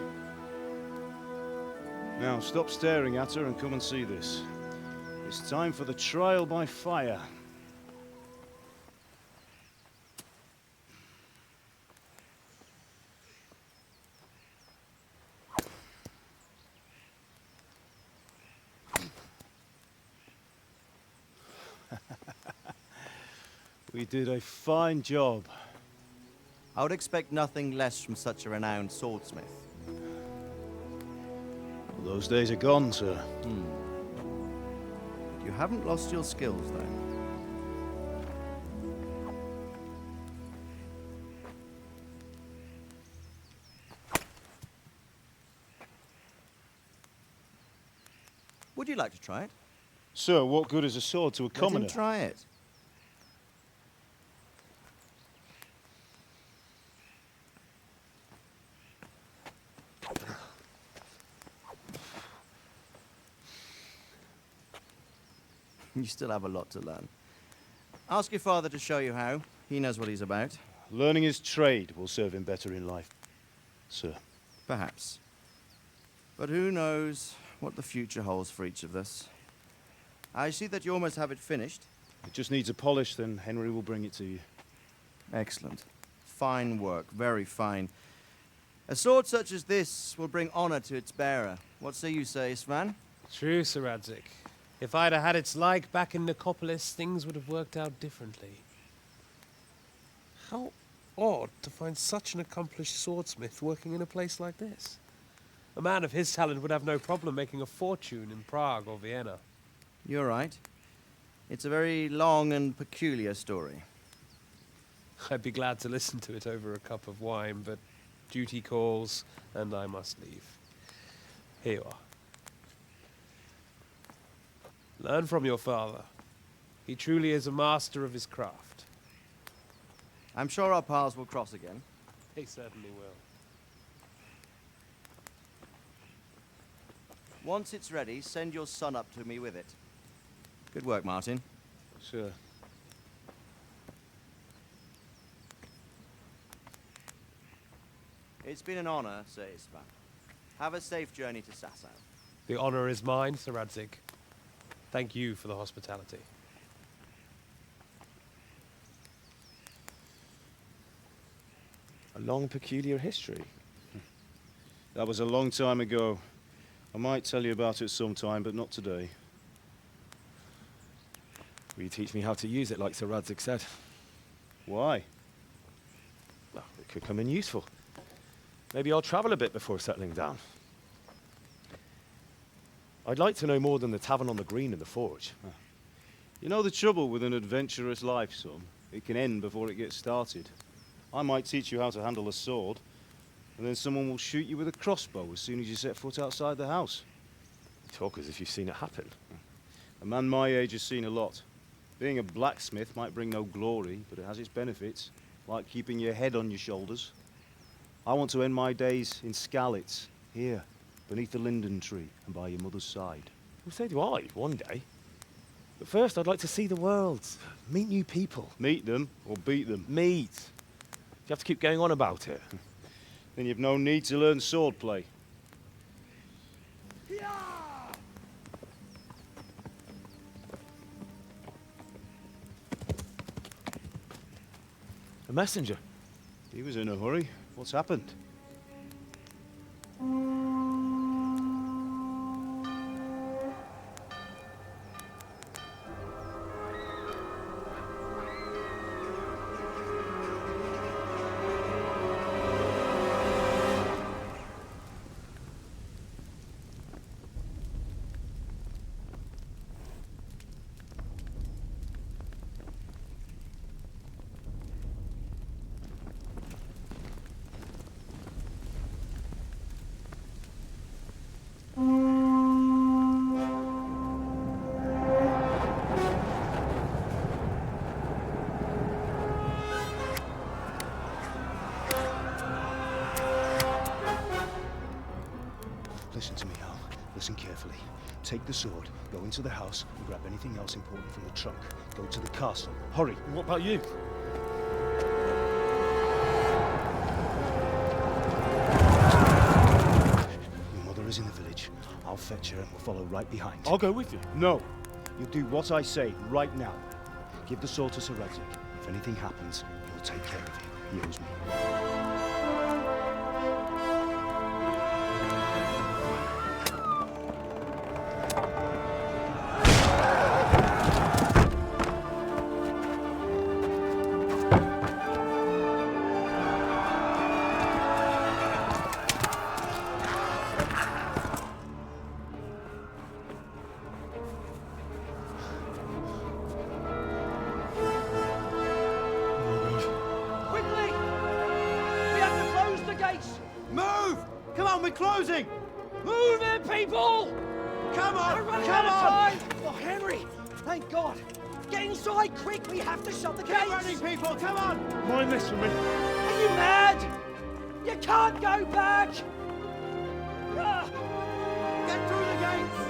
Speaker 4: Now stop staring at her and come and see this. It's time for the trial by fire. We did a fine job.
Speaker 8: I would expect nothing less from such a renowned swordsmith.
Speaker 4: Well, those days are gone, sir.
Speaker 8: You haven't lost your skills, though. Would you like to try it?
Speaker 4: Sir, what good is a sword to a commoner?
Speaker 8: Let him try it. You still have a lot to learn. Ask your father to show you how. He knows what he's about.
Speaker 4: Learning his trade will serve him better in life, sir.
Speaker 8: Perhaps. But who knows what the future holds for each of us. I see that you almost have it finished.
Speaker 4: It just needs a polish, then Henry will bring it to you.
Speaker 8: Excellent. Fine work, very fine. A sword such as this will bring honor to its bearer. What say you, Svan?
Speaker 15: True, Sir Radzik. If I'd have had its like back in Nicopolis, things would have worked out differently. How odd to find such an accomplished swordsmith working in a place like this. A man of his talent would have no problem making a fortune in Prague or Vienna.
Speaker 8: You're right. It's a very long and peculiar story.
Speaker 15: I'd be glad to listen to it over a cup of wine, but duty calls, and I must leave. Here you are. Learn from your father. He truly is a master of his craft.
Speaker 8: I'm sure our paths will cross again.
Speaker 15: He certainly will.
Speaker 8: Once it's ready, send your son up to me with it. Good work, Martin.
Speaker 4: Sure.
Speaker 8: It's been an honor, Sir Isvan. Have a safe journey to Sasau.
Speaker 15: The honor is mine, Sir Radzik. Thank you for the hospitality.
Speaker 5: A long, peculiar history.
Speaker 4: That was a long time ago. I might tell you about it sometime, but not today.
Speaker 5: Will you teach me how to use it, like Sir Radzik said?
Speaker 4: Why?
Speaker 5: Well, it could come in useful. Maybe I'll travel a bit before settling down. I'd like to know more than the tavern on the green and the forge.
Speaker 4: You know the trouble with an adventurous life, son? It can end before it gets started. I might teach you how to handle a sword, and then someone will shoot you with a crossbow as soon as you set foot outside the house.
Speaker 5: You talk as if you've seen it happen.
Speaker 4: A man my age has seen a lot. Being a blacksmith might bring no glory, but it has its benefits, like keeping your head on your shoulders. I want to end my days in Skalitz, here, beneath the linden tree and by your mother's side.
Speaker 5: Well, so do I, one day. But first, I'd like to see the world, meet new people.
Speaker 4: Meet them or beat them?
Speaker 5: Meet. You have to keep going on about it.
Speaker 4: Then you've no need to learn swordplay.
Speaker 5: A messenger.
Speaker 4: He was in a hurry. What's happened? Listen to me, Al. Listen carefully. Take the sword, go into the house, and grab anything else important from the trunk. Go to the castle. Hurry!
Speaker 5: What about you?
Speaker 4: Your mother is in the village. I'll fetch her and we'll follow right behind.
Speaker 5: I'll go with you.
Speaker 4: No. You'll do what I say right now. Give the sword to Sir Radzik. If anything happens, he'll take care of you. He owes me.
Speaker 11: Closing!
Speaker 15: Move it, people!
Speaker 11: Come on!
Speaker 15: We're running
Speaker 11: Come
Speaker 15: out of
Speaker 11: on!
Speaker 15: time! Oh, Henry! Thank God! Get inside, quick! We have to shut the gates!
Speaker 11: Get running, people! Come on!
Speaker 5: Mind this for me.
Speaker 15: Are you mad? You can't go back!
Speaker 11: Get through the gates!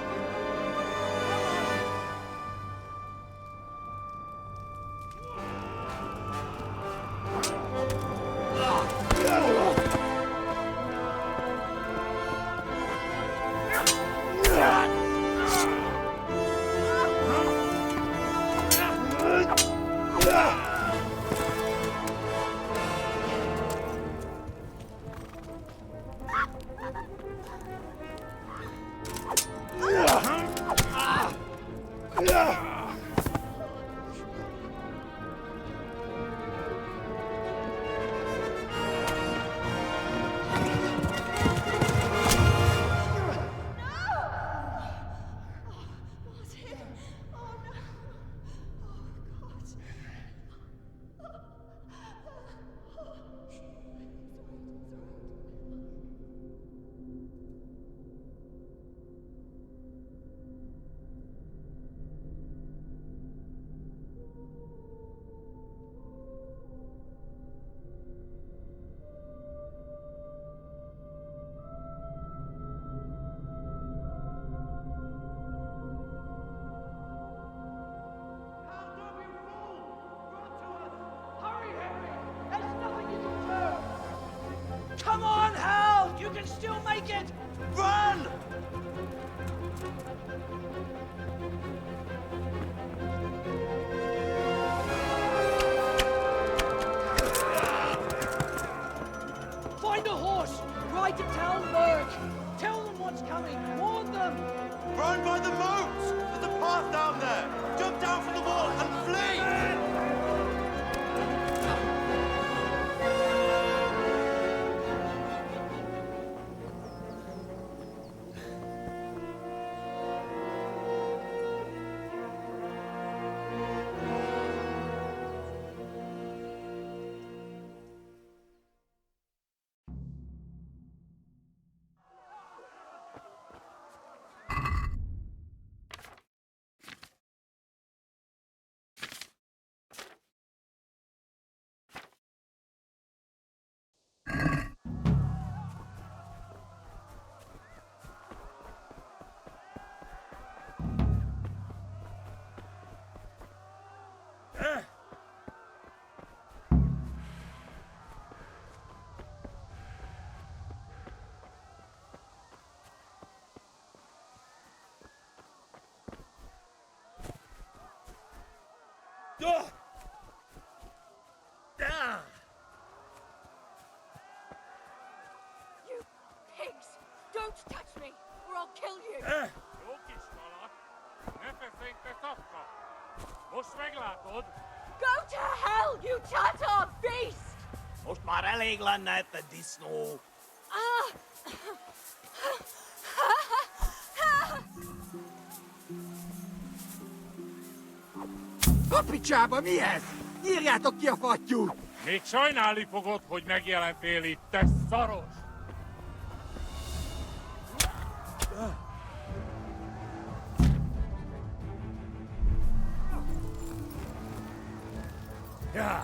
Speaker 11: Come on, Hal! You can still make it! Run! Find a horse! Ride to Talmberg! Tell them what's coming! Warn them!
Speaker 22: Run by the moat! There's a path down there! Jump down from the wall and flee!
Speaker 13: You pigs! Don't touch me, or I'll kill you! Go to hell, you Tatar beast!
Speaker 11: Most maar regla net the disno.
Speaker 9: Kapicsába mi ez? Írjátok ki a fattyút!
Speaker 14: Még sajnálni fogod, hogy megjelentél itt, te szaros!
Speaker 11: Yeah.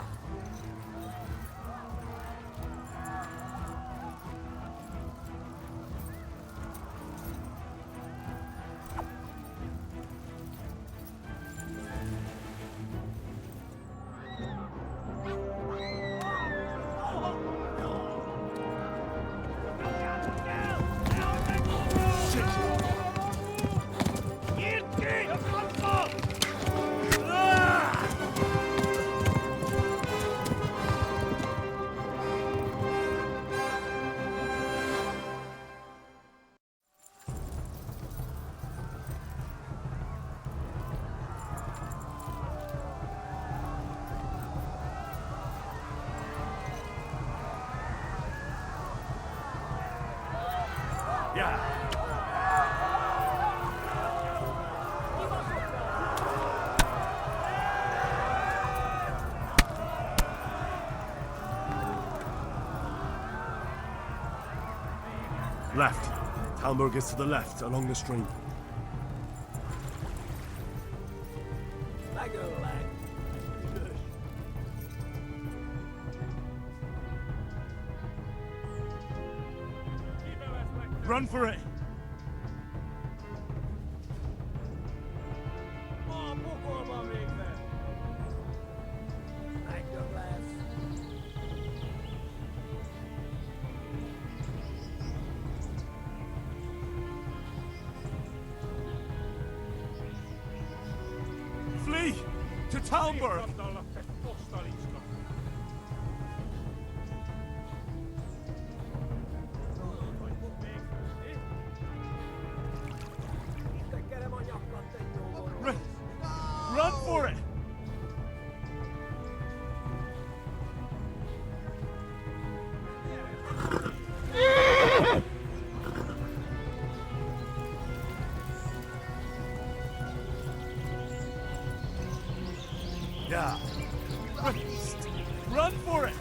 Speaker 6: Left. Talmberg is to the left, along the stream.
Speaker 11: Run for it!
Speaker 6: Flee! To Talmberg!
Speaker 11: Run for it!
Speaker 6: Yeah.
Speaker 11: Run for it!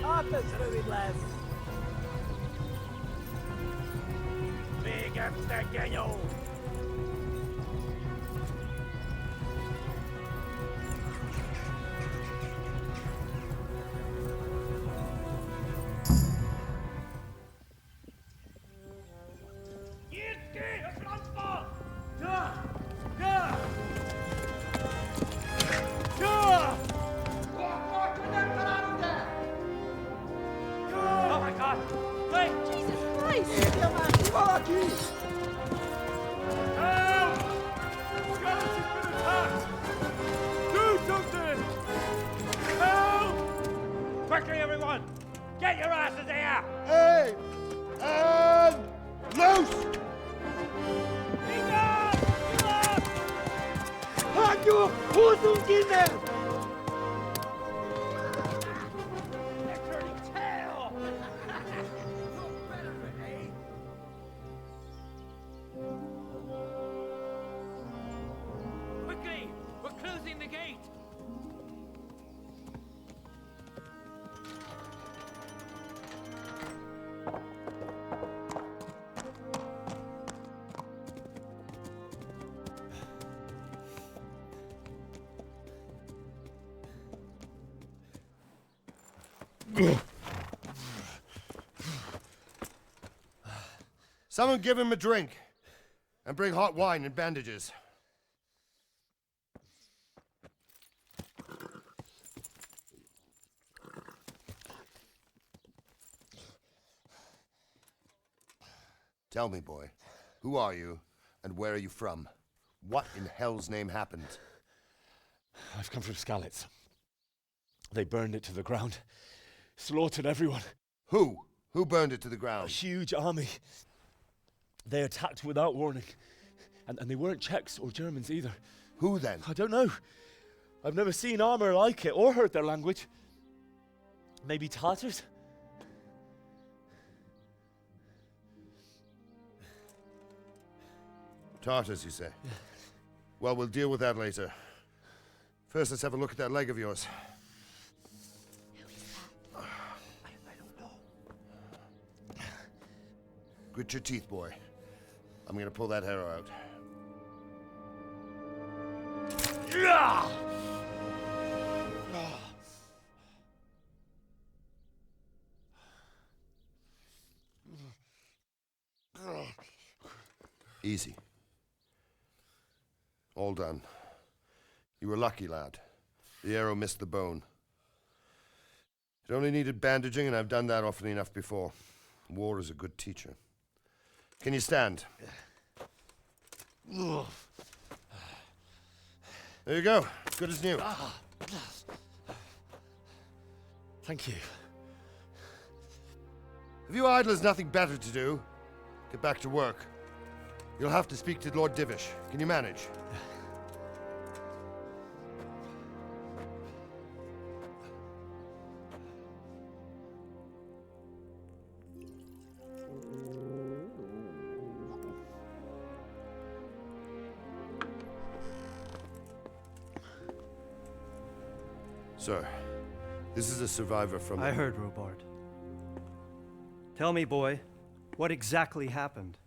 Speaker 9: Arthur's ruined, lads. Big up pequeño.
Speaker 11: 住！活送进门！
Speaker 12: Quickly! We're closing the gate!
Speaker 10: Someone give him a drink. And bring hot wine and bandages. Tell me, boy, who are you and where are you from? What in hell's name happened?
Speaker 5: I've come from Skalitz. They burned it to the ground. Slaughtered everyone.
Speaker 10: Who? Who burned it to the ground?
Speaker 5: A huge army. They attacked without warning. And they weren't Czechs or Germans either.
Speaker 10: Who then?
Speaker 5: I don't know. I've never seen armor like it or heard their language. Maybe Tatars?
Speaker 10: Tartars, you say? Yeah. Well, we'll deal with that later. First, let's have a look at that leg of yours.
Speaker 1: Who is that?
Speaker 10: I don't know. Grit your teeth, boy. I'm gonna pull that arrow out. Easy. All done. You were lucky, lad. The arrow missed the bone. It only needed bandaging, and I've done that often enough before. War is a good teacher. Can you stand? There you go. Good as new.
Speaker 5: Thank you.
Speaker 10: Have you idlers nothing better to do? Get back to work. You'll have to speak to Lord Divish. Can you manage? Sir, this is a survivor from...
Speaker 17: I heard, Robard. Tell me, boy, what exactly happened?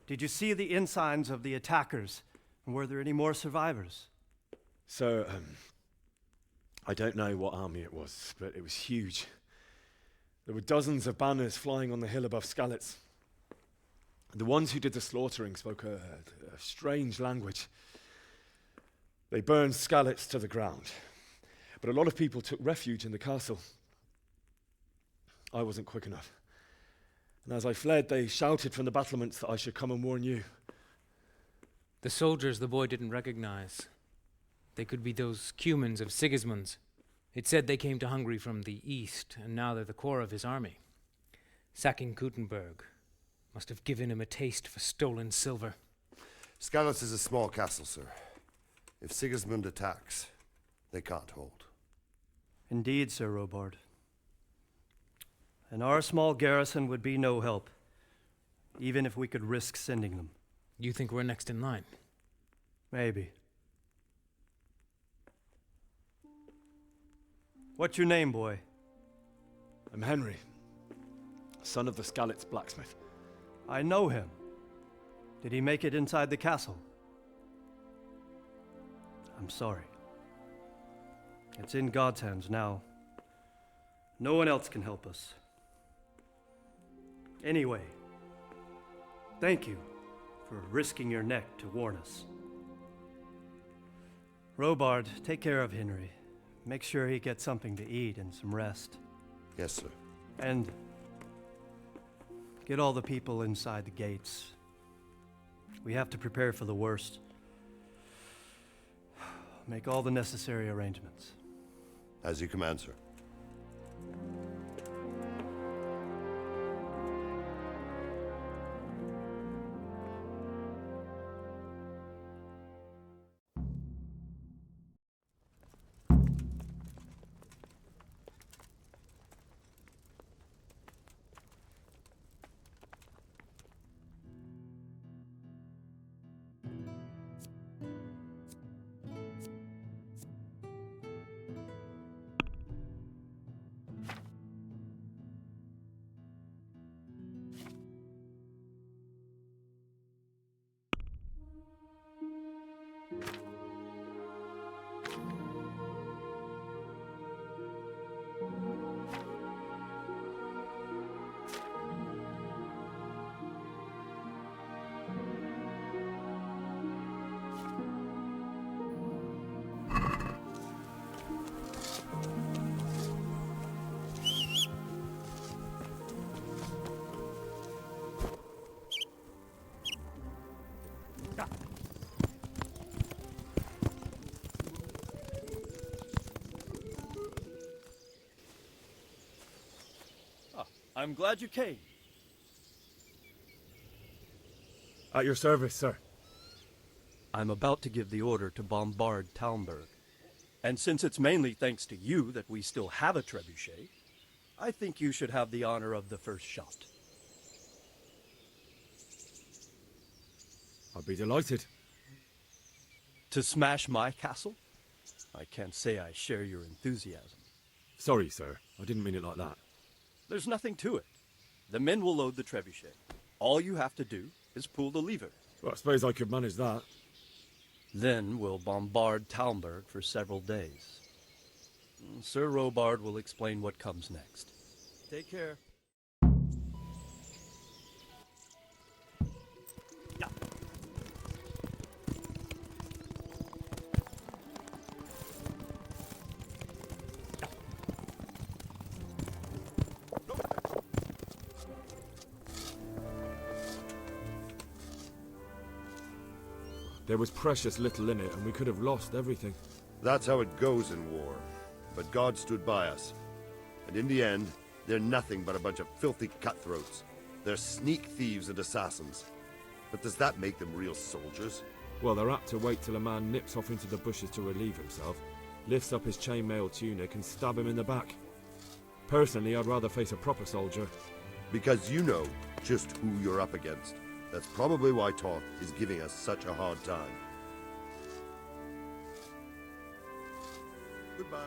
Speaker 17: Did you see the ensigns of the attackers? And were there any more survivors?
Speaker 5: So, I don't know what army it was, but it was huge. There were dozens of banners flying on the hill above Skalitz. The ones who did the slaughtering spoke a strange language. They burned Skalitz to the ground. But a lot of people took refuge in the castle. I wasn't quick enough. And as I fled, they shouted from the battlements that I should come and warn you.
Speaker 12: The soldiers the boy didn't recognize. They could be those Cumans of Sigismund's. It said they came to Hungary from the east, and now they're the core of his army. Sacking Gutenberg must have given him a taste for stolen silver.
Speaker 10: Skalitz is a small castle, sir. If Sigismund attacks, they can't hold.
Speaker 17: Indeed, Sir Robard. And our small garrison would be no help, even if we could risk sending them.
Speaker 12: You think we're next in line?
Speaker 17: Maybe. What's your name, boy?
Speaker 5: I'm Henry, son of the Skalitz blacksmith.
Speaker 17: I know him. Did he make it inside the castle? I'm sorry. It's in God's hands now. No one else can help us. Anyway, thank you for risking your neck to warn us. Robard, take care of Henry. Make sure he gets something to eat and some rest.
Speaker 10: Yes, sir.
Speaker 17: And get all the people inside the gates. We have to prepare for the worst. Make all the necessary arrangements.
Speaker 10: As you command, sir.
Speaker 17: I'm glad you came.
Speaker 5: At your service, sir.
Speaker 17: I'm about to give the order to bombard Talmberg. And since it's mainly thanks to you that we still have a trebuchet, I think you should have the honor of the first shot.
Speaker 5: I'd be delighted.
Speaker 17: To smash my castle? I can't say I share your enthusiasm.
Speaker 5: Sorry, sir. I didn't mean it like that.
Speaker 17: There's nothing to it. The men will load the trebuchet. All you have to do is pull the lever.
Speaker 5: Well, I suppose I could manage that.
Speaker 17: Then we'll bombard Talmberg for several days. Sir Robard will explain what comes next. Take care.
Speaker 5: There was precious little in it, and we could have lost everything.
Speaker 10: That's how it goes in war. But God stood by us. And in the end, they're nothing but a bunch of filthy cutthroats. They're sneak thieves and assassins. But does that make them real soldiers?
Speaker 5: Well, they're apt to wait till a man nips off into the bushes to relieve himself, lifts up his chainmail tunic and stab him in the back. Personally, I'd rather face a proper soldier.
Speaker 10: Because you know just who you're up against. That's probably why Toth is giving us such a hard time. Goodbye.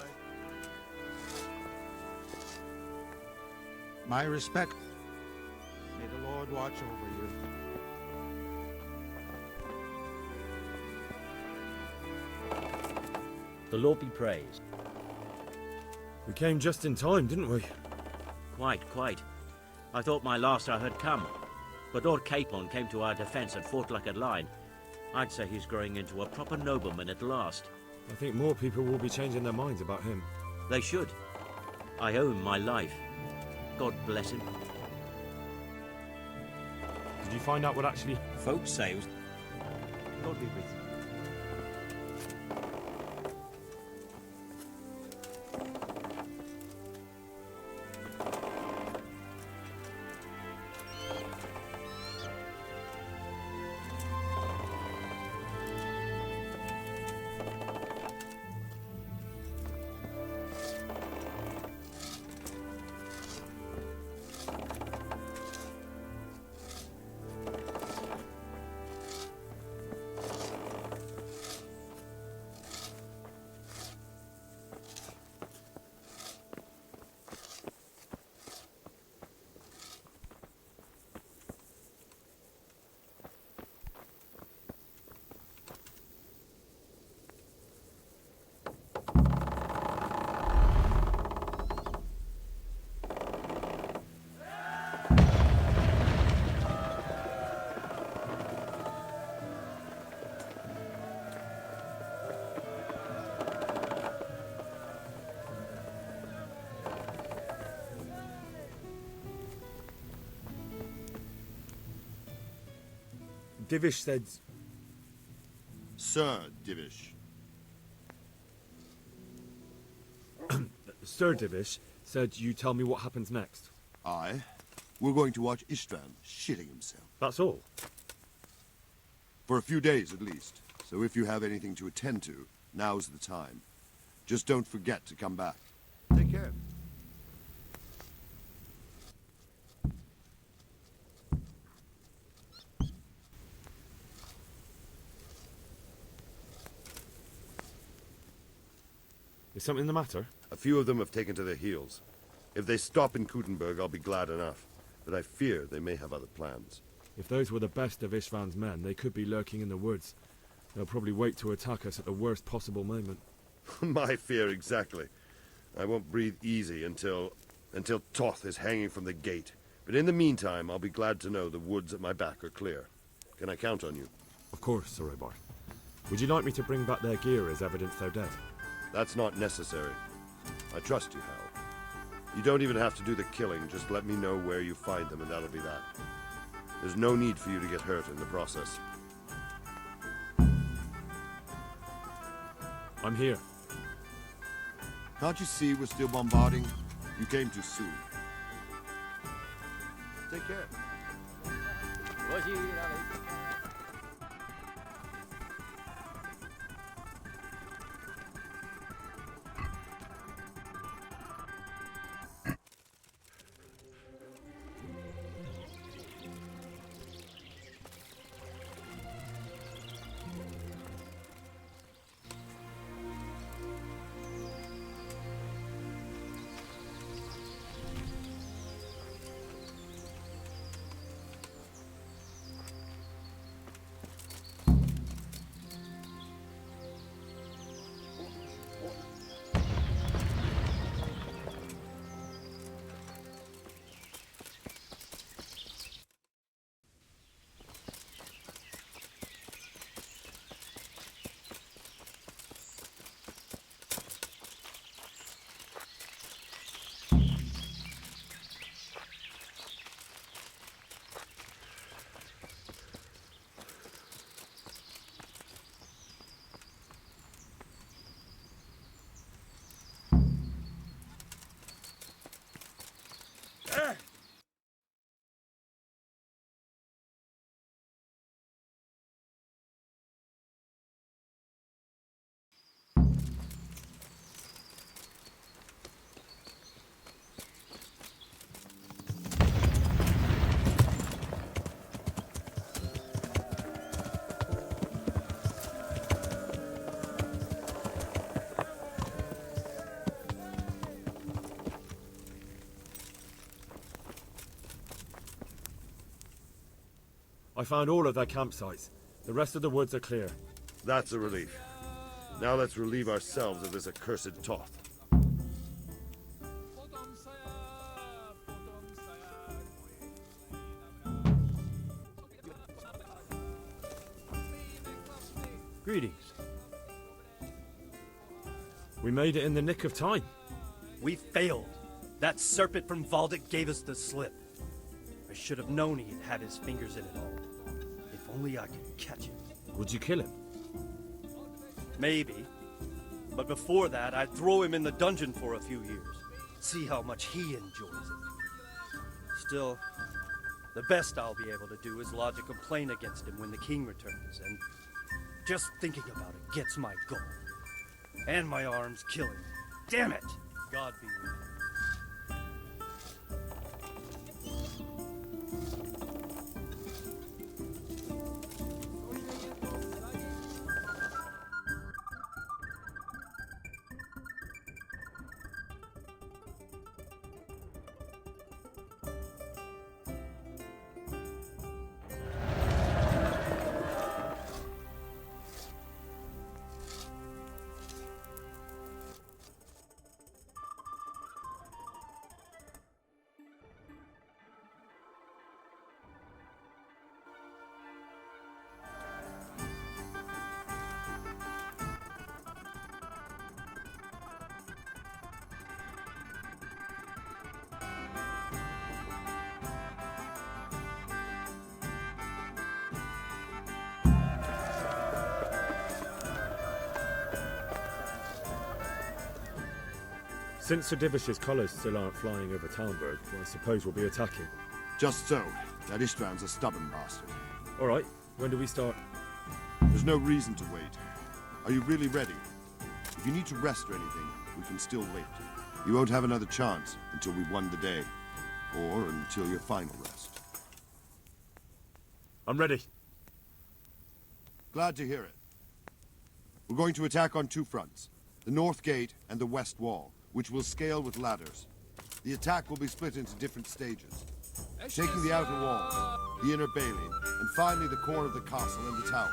Speaker 9: My respect. May the Lord watch over you.
Speaker 2: The Lord be praised.
Speaker 5: We came just in time, didn't we?
Speaker 2: Quite. I thought my last hour had come. But Lord Capon came to our defence and fought like a lion. I'd say he's growing into a proper nobleman at last.
Speaker 5: I think more people will be changing their minds about him.
Speaker 2: They should. I owe him my life. God bless him.
Speaker 5: Did you find out what actually...
Speaker 2: Folks say it was... God be with you.
Speaker 5: Divish said...
Speaker 10: Sir Divish.
Speaker 5: Sir Divish said you tell me what happens next.
Speaker 10: Aye. We're going to watch Istvan shitting himself.
Speaker 5: That's all?
Speaker 10: For a few days, at least. So if you have anything to attend to, now's the time. Just don't forget to come back. Take care.
Speaker 5: Is something the matter?
Speaker 10: A few of them have taken to their heels. If they stop in Kutenberg, I'll be glad enough. But I fear they may have other plans.
Speaker 5: If those were the best of Istvan's men, they could be lurking in the woods. They'll probably wait to attack us at the worst possible moment.
Speaker 10: My fear exactly. I won't breathe easy until Toth is hanging from the gate. But in the meantime, I'll be glad to know the woods at my back are clear. Can I count on you?
Speaker 5: Of course, Sir Robard. Would you like me to bring back their gear as evidence they're dead?
Speaker 10: That's not necessary. I trust you, Hal. You don't even have to do the killing, just let me know where you find them and that'll be that. There's no need for you to get hurt in the process.
Speaker 5: I'm here.
Speaker 10: Can't you see we're still bombarding? You came too soon. Take care.
Speaker 5: I found all of their campsites. The rest of the woods are clear.
Speaker 10: That's a relief. Now let's relieve ourselves of this accursed Toth.
Speaker 5: Greetings. We made it in the nick of time.
Speaker 17: We failed. That serpent from Valta gave us the slip. I should have known he'd had his fingers in it all. If only I could catch him.
Speaker 5: Would you kill him?
Speaker 17: Maybe. But before that, I'd throw him in the dungeon for a few years. See how much he enjoys it. Still, the best I'll be able to do is lodge a complaint against him when the king returns, and just thinking about it gets my goal. And my arms killing. Damn it! God be with you.
Speaker 5: Since Sir Divish's colours still aren't flying over Talmberg, I suppose we'll be attacking.
Speaker 10: Just so. That István's a stubborn bastard.
Speaker 5: All right. When do we start?
Speaker 10: There's no reason to wait. Are you really ready? If you need to rest or anything, we can still wait. You won't have another chance until we've won the day. Or until your final rest.
Speaker 5: I'm ready.
Speaker 10: Glad to hear it. We're going to attack on two fronts. The north gate and the west wall, which will scale with ladders. The attack will be split into different stages. Taking the outer wall, the inner bailey, and finally the core of the castle and the tower.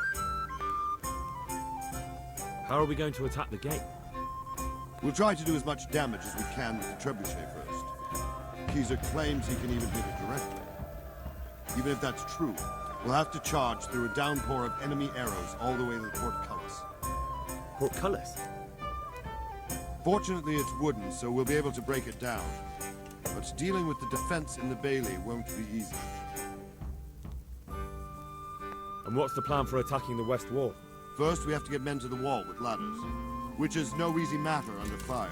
Speaker 5: How are we going to attack the gate?
Speaker 10: We'll try to do as much damage as we can with the trebuchet first. Keyser claims he can even hit it directly. Even if that's true, we'll have to charge through a downpour of enemy arrows all the way to the portcullis.
Speaker 5: Portcullis?
Speaker 10: Fortunately, it's wooden, so we'll be able to break it down. But dealing with the defense in the bailey won't be easy.
Speaker 5: And what's the plan for attacking the west wall?
Speaker 10: First, we have to get men to the wall with ladders, which is no easy matter under fire,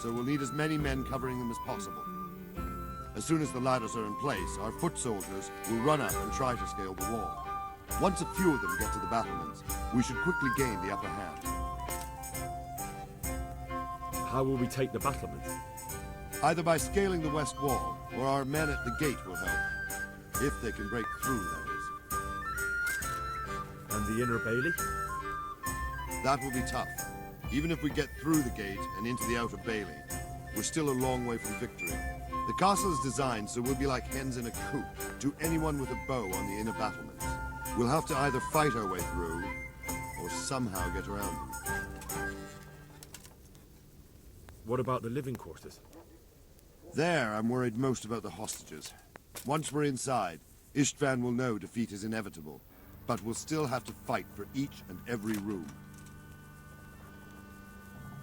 Speaker 10: so we'll need as many men covering them as possible. As soon as the ladders are in place, our foot soldiers will run up and try to scale the wall. Once a few of them get to the battlements, we should quickly gain the upper hand.
Speaker 18: How will we take the battlements?
Speaker 10: Either by scaling the west wall, or our men at the gate will help. If they can break through, that is.
Speaker 18: And the inner bailey?
Speaker 10: That will be tough. Even if we get through the gate and into the outer bailey, we're still a long way from victory. The castle is designed so we'll be like hens in a coop to anyone with a bow on the inner battlements. We'll have to either fight our way through, or somehow get around them.
Speaker 18: What about the living quarters?
Speaker 10: There, I'm worried most about the hostages. Once we're inside, Istvan will know defeat is inevitable, but we'll still have to fight for each and every room.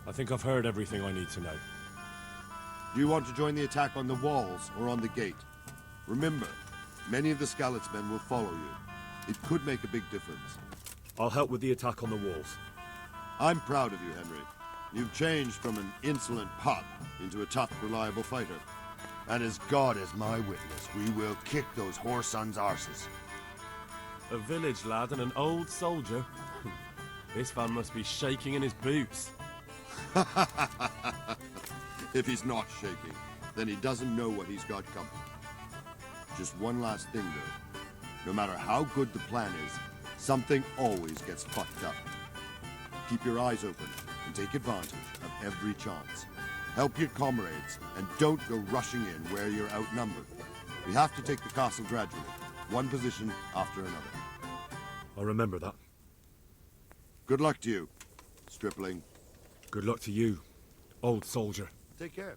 Speaker 18: I think I've heard everything I need to know.
Speaker 10: Do you want to join the attack on the walls or on the gate? Remember, many of the skeleton will follow you. It could make a big difference.
Speaker 18: I'll help with the attack on the walls.
Speaker 10: I'm proud of you, Henry. You've changed from an insolent pup into a tough, reliable fighter. And as God is my witness, we will kick those whore sons' arses.
Speaker 18: A village lad and an old soldier? This man must be shaking in his boots.
Speaker 10: If he's not shaking, then he doesn't know what he's got coming. Just one last thing, though. No matter how good the plan is, something always gets fucked up. Keep your eyes open and take advantage of every chance. Help your comrades, and don't go rushing in where you're outnumbered. We have to take the castle gradually, one position after another.
Speaker 18: I'll remember that.
Speaker 10: Good luck to you, stripling.
Speaker 18: Good luck to you, old soldier.
Speaker 10: Take care.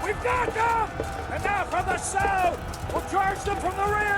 Speaker 14: We've got them! And now from the south! We'll charge them from the rear!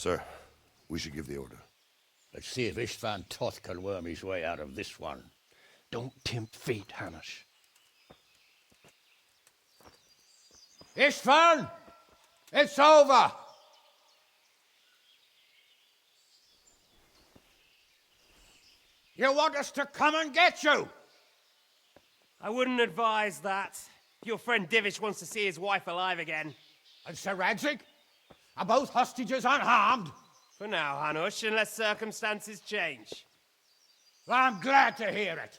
Speaker 10: Sir, we should give the order.
Speaker 9: Let's see if Istvan Toth can worm his way out of this one.
Speaker 11: Don't tempt fate, Hanush.
Speaker 9: Istvan! It's over! You want us to come and get you?
Speaker 19: I wouldn't advise that. Your friend Divish wants to see his wife alive again.
Speaker 9: And Sir Radzig? Are both hostages unharmed?
Speaker 19: For now, Hanush, unless circumstances change.
Speaker 9: Well, I'm glad to hear it.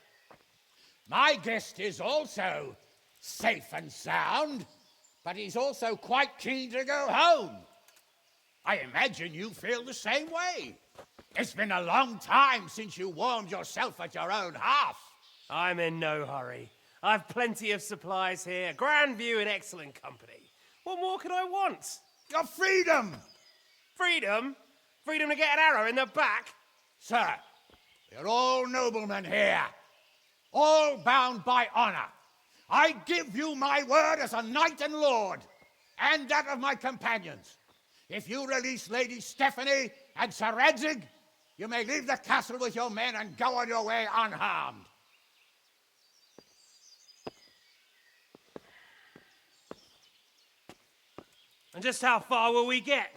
Speaker 9: My guest is also safe and sound, but he's also quite keen to go home. I imagine you feel the same way. It's been a long time since you warmed yourself at your own hearth.
Speaker 19: I'm in no hurry. I've plenty of supplies here, grand view and excellent company. What more could I want?
Speaker 9: Your freedom!
Speaker 19: Freedom? Freedom to get an arrow in the back?
Speaker 9: Sir, we're all noblemen here, all bound by honor. I give you my word as a knight and lord, and that of my companions. If you release Lady Stephanie and Sir Radzig, you may leave the castle with your men and go on your way unharmed.
Speaker 19: And just how far will we get?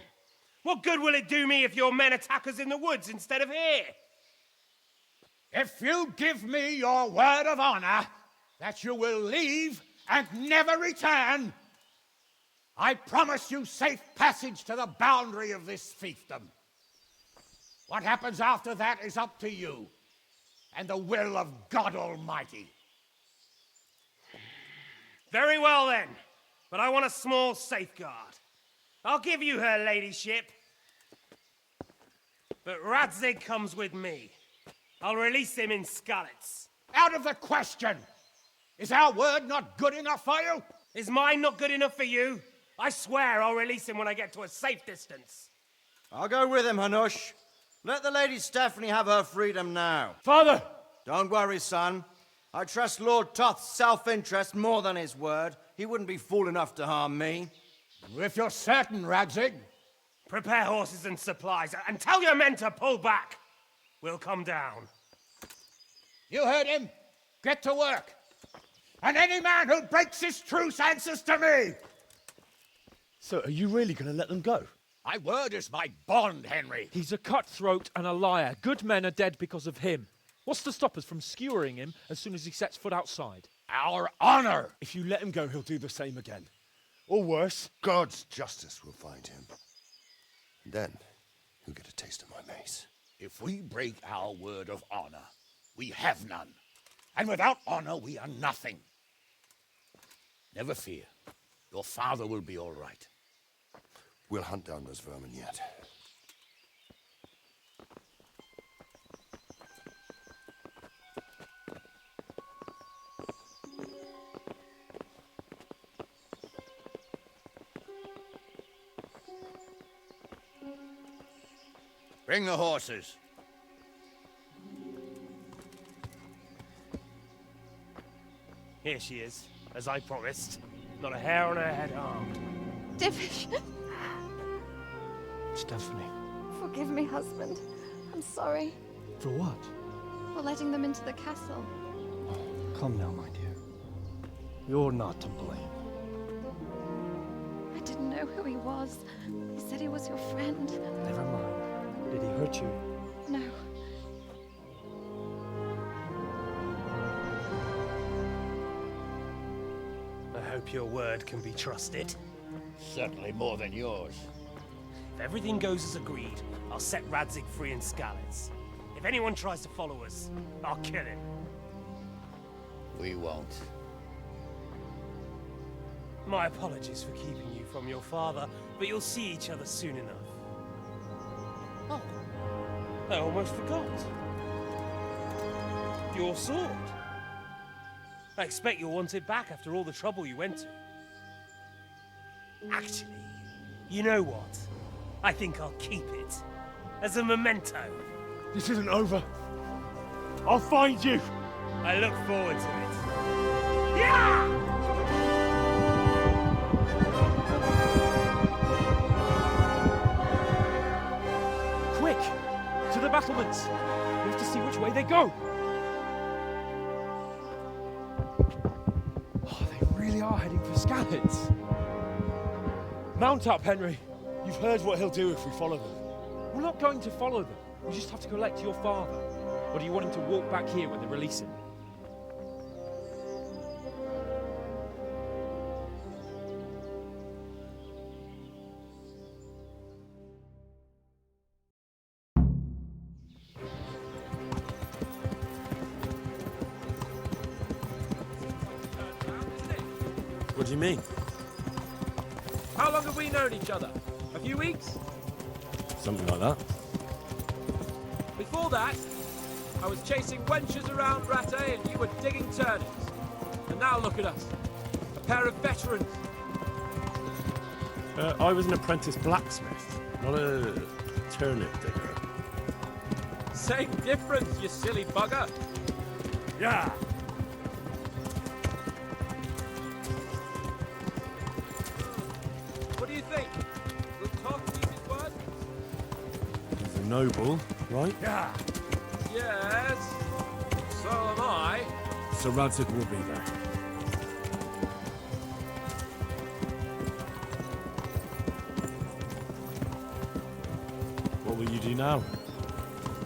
Speaker 19: What good will it do me if your men attack us in the woods instead of here?
Speaker 9: If you give me your word of honor that you will leave and never return, I promise you safe passage to the boundary of this fiefdom. What happens after that is up to you and the will of God Almighty.
Speaker 19: Very well then, but I want a small safeguard. I'll give you her ladyship. But Radzig comes with me. I'll release him in Skalitz.
Speaker 9: Out of the question! Is our word not good enough for you?
Speaker 19: Is mine not good enough for you? I swear I'll release him when I get to a safe distance.
Speaker 8: I'll go with him, Hanush. Let the Lady Stephanie have her freedom now.
Speaker 15: Father!
Speaker 8: Don't worry, son. I trust Lord Toth's self-interest more than his word. He wouldn't be fool enough to harm me.
Speaker 9: If you're certain, Radzig.
Speaker 19: Prepare horses and supplies, and tell your men to pull back. We'll come down.
Speaker 9: You heard him. Get to work. And any man who breaks this truce answers to me.
Speaker 15: So, are you really going to let them go?
Speaker 9: My word is my bond, Henry.
Speaker 15: He's a cutthroat and a liar. Good men are dead because of him. What's to stop us from skewering him as soon as he sets foot outside?
Speaker 9: Our honor!
Speaker 15: If you let him go, he'll do the same again. Or worse.
Speaker 10: God's justice will find him. And then, he'll get a taste of my mace.
Speaker 9: If we break our word of honor, we have none. And without honor, we are nothing. Never fear. Your father will be all right.
Speaker 10: We'll hunt down those vermin yet.
Speaker 9: Bring the horses.
Speaker 19: Here she is, as I promised. Not a hair on her head harmed.
Speaker 1: Divish!
Speaker 15: Stephanie.
Speaker 1: Forgive me, husband. I'm sorry.
Speaker 15: For what?
Speaker 1: For letting them into the castle.
Speaker 15: Come now, my dear. You're not to blame.
Speaker 1: I didn't know who he was. He said he was your friend.
Speaker 15: Never mind. Did he hurt you?
Speaker 1: No.
Speaker 19: I hope your word can be trusted.
Speaker 9: Certainly more than yours.
Speaker 19: If everything goes as agreed, I'll set Radzig free in Skalitz. If anyone tries to follow us, I'll kill him.
Speaker 9: We won't.
Speaker 19: My apologies for keeping you from your father, but you'll see each other soon enough. Oh, I almost forgot. Your sword. I expect you'll want it back after all the trouble you went to. Actually, you know what? I think I'll keep it. As a memento.
Speaker 15: This isn't over. I'll find you.
Speaker 19: I look forward to it. Yeah! movements. We have to see which way they go. Oh, they really are heading for Scallops. Mount up, Henry. You've heard what he'll do if we follow them. We're not going to follow them. We just have to collect your father. Or do you want him to walk back here when they release him?
Speaker 18: What do you mean?
Speaker 19: How long have we known each other? A few weeks?
Speaker 18: Something like that.
Speaker 19: Before that, I was chasing wenches around Rattay and you were digging turnips. And now look at us. A pair of veterans.
Speaker 18: I was an apprentice blacksmith, not a turnip digger.
Speaker 19: Same difference, you silly bugger.
Speaker 14: Yeah.
Speaker 19: What do you think? Will Todd keep his word?
Speaker 18: He's a noble, right?
Speaker 14: Yeah.
Speaker 19: Yes. So am I.
Speaker 18: Sir Radzig will be there. What will you do now?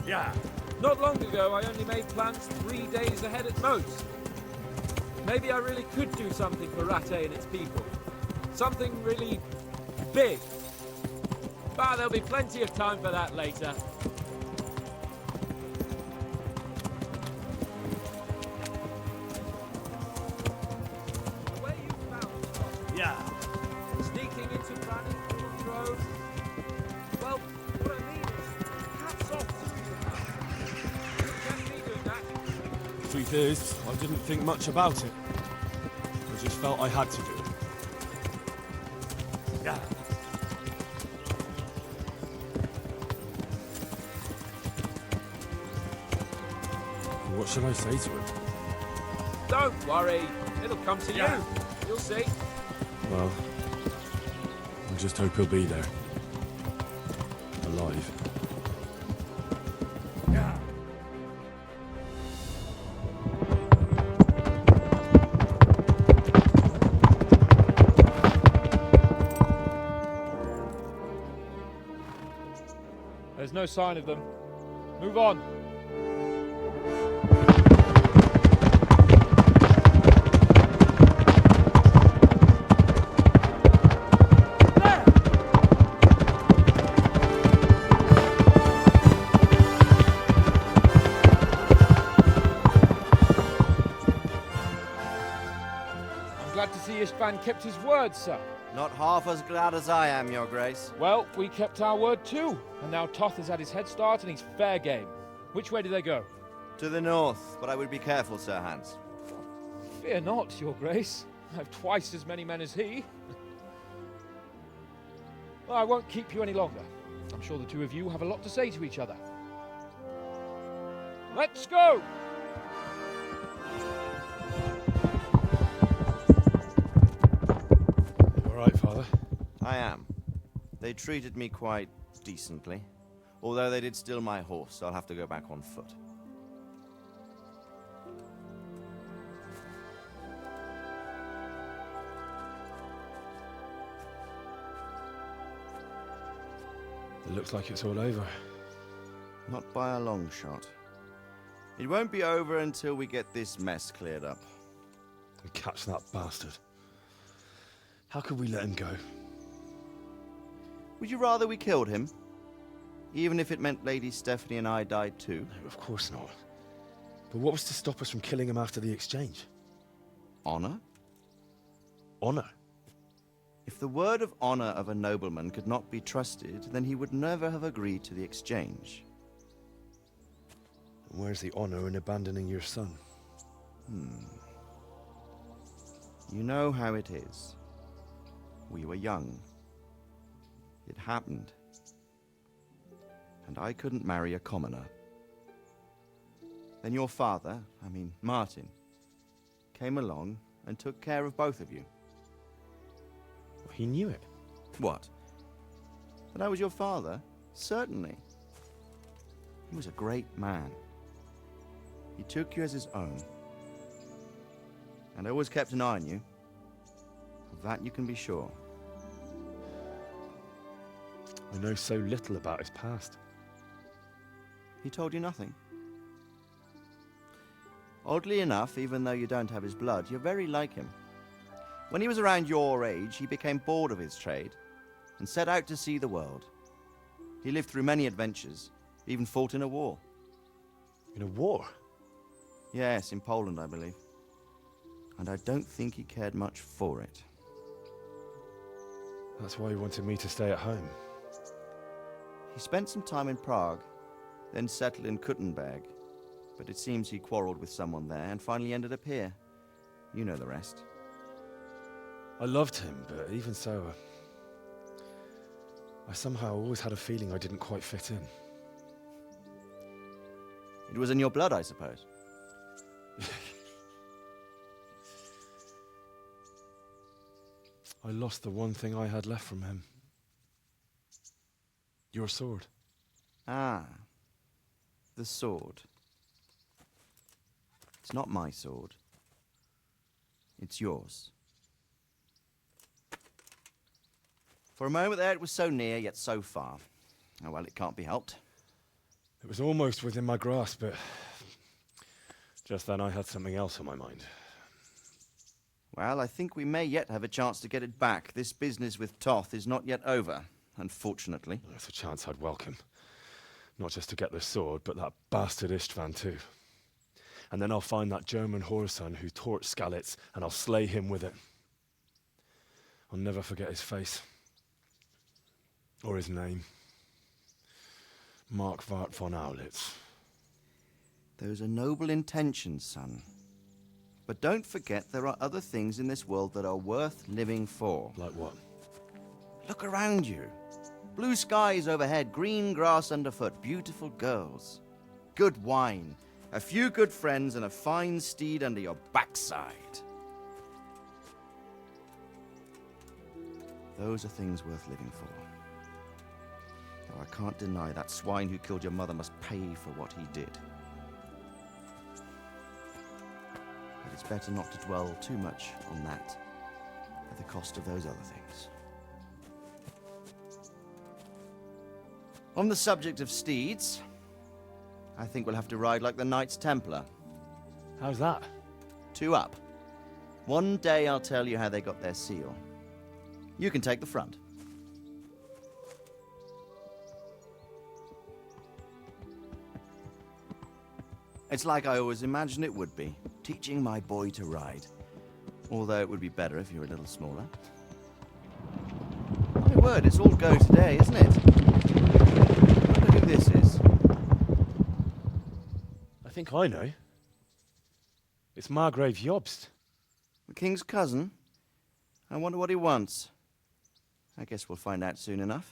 Speaker 19: Yeah. Not long ago, I only made plans 3 days ahead at most. Maybe I really could do something for Rattay and its people. Something really big. But there'll be plenty of time for that later. Where you found
Speaker 14: Yeah.
Speaker 19: sneaking into planning for droves? Well, what I mean is, hats off to you about. You catch me doing that.
Speaker 18: Truth is, I didn't think much about it. I just felt I had to do it.
Speaker 14: Yeah.
Speaker 18: What should I say to him?
Speaker 19: Don't worry, it'll come to
Speaker 14: Yeah.
Speaker 19: you. You'll see.
Speaker 18: Well, I just hope he'll be there. Alive.
Speaker 14: Yeah.
Speaker 19: There's no sign of them. Move on. Glad to see Istvan kept his word, sir.
Speaker 8: Not half as glad as I am, Your Grace.
Speaker 19: Well, we kept our word too. And now Toth has had his head start and he's fair game. Which way do they go?
Speaker 8: To the north, but I would be careful, Sir Hans.
Speaker 19: Fear not, Your Grace. I've twice as many men as he. Well, I won't keep you any longer. I'm sure the two of you have a lot to say to each other. Let's go!
Speaker 18: Alright, Father?
Speaker 8: I am. They treated me quite decently. Although they did steal my horse, so I'll have to go back on foot.
Speaker 18: It looks like it's all over.
Speaker 8: Not by a long shot. It won't be over until we get this mess cleared up.
Speaker 18: And catch that bastard. How could we let him go?
Speaker 8: Would you rather we killed him? Even if it meant Lady Stephanie and I died too?
Speaker 18: No, of course not. But what was to stop us from killing him after the exchange?
Speaker 8: Honor?
Speaker 18: Honor?
Speaker 8: If the word of honor of a nobleman could not be trusted, then he would never have agreed to the exchange.
Speaker 18: And where's the honor in abandoning your son?
Speaker 8: You know how it is. We were young. It happened. And I couldn't marry a commoner. Then your father, Martin, came along and took care of both of you.
Speaker 18: He knew it.
Speaker 8: What? That I was your father? Certainly. He was a great man. He took you as his own. And always kept an eye on you. Of that you can be sure.
Speaker 5: I know so little about his past.
Speaker 8: He told you nothing? Oddly enough, even though you don't have his blood, you're very like him. When he was around your age, he became bored of his trade and set out to see the world. He lived through many adventures, even fought in a war.
Speaker 5: In a war?
Speaker 8: Yes, in Poland, I believe. And I don't think he cared much for it.
Speaker 5: That's why he wanted me to stay at home.
Speaker 8: He spent some time in Prague, then settled in Kuttenberg. But it seems he quarreled with someone there and finally ended up here. You know the rest.
Speaker 5: I loved him, but even so, I somehow always had a feeling I didn't quite fit in.
Speaker 8: It was in your blood, I suppose.
Speaker 5: I lost the one thing I had left from him. Your sword.
Speaker 8: Ah. The sword. It's not my sword. It's yours. For a moment there, it was so near, yet so far. Oh, well, it can't be helped.
Speaker 5: It was almost within my grasp, but just then I had something else on my mind.
Speaker 8: Well, I think we may yet have a chance to get it back. This business with Toth is not yet over, unfortunately.
Speaker 5: That's a chance I'd welcome. Not just to get the sword, but that bastard Istvan too. And then I'll find that German whoreson who torched Skalitz, and I'll slay him with it. I'll never forget his face. Or his name. Mark Vart von Aulitz.
Speaker 8: Those are noble intentions, son. But don't forget there are other things in this world that are worth living for.
Speaker 5: Like what?
Speaker 8: Look around you. Blue skies overhead, green grass underfoot, beautiful girls. Good wine, a few good friends, and a fine steed under your backside. Those are things worth living for. Though I can't deny that swine who killed your mother must pay for what he did. But it's better not to dwell too much on that at the cost of those other things. On the subject of steeds, I think we'll have to ride like the Knights Templar.
Speaker 5: How's that?
Speaker 8: 2 up. One day I'll tell you how they got their seal. You can take the front. It's like I always imagined it would be, teaching my boy to ride. Although it would be better if you were a little smaller. My word, it's all go today, isn't it? I wonder who this is.
Speaker 5: I think I know. It's Margrave Jobst.
Speaker 8: The king's cousin? I wonder what he wants. I guess we'll find out soon enough.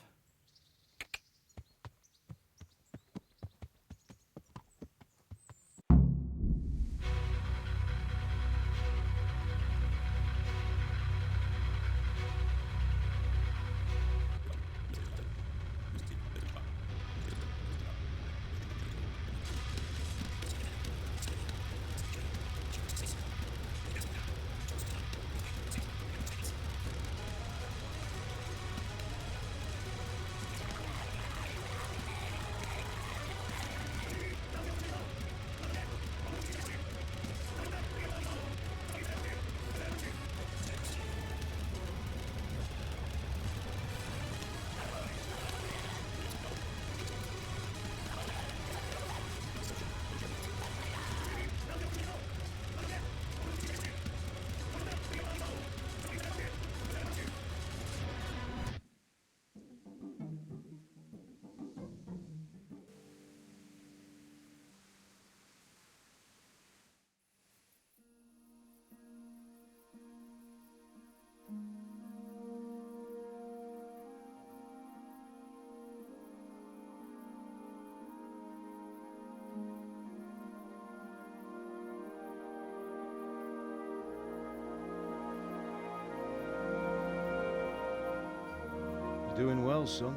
Speaker 4: You're doing well, son.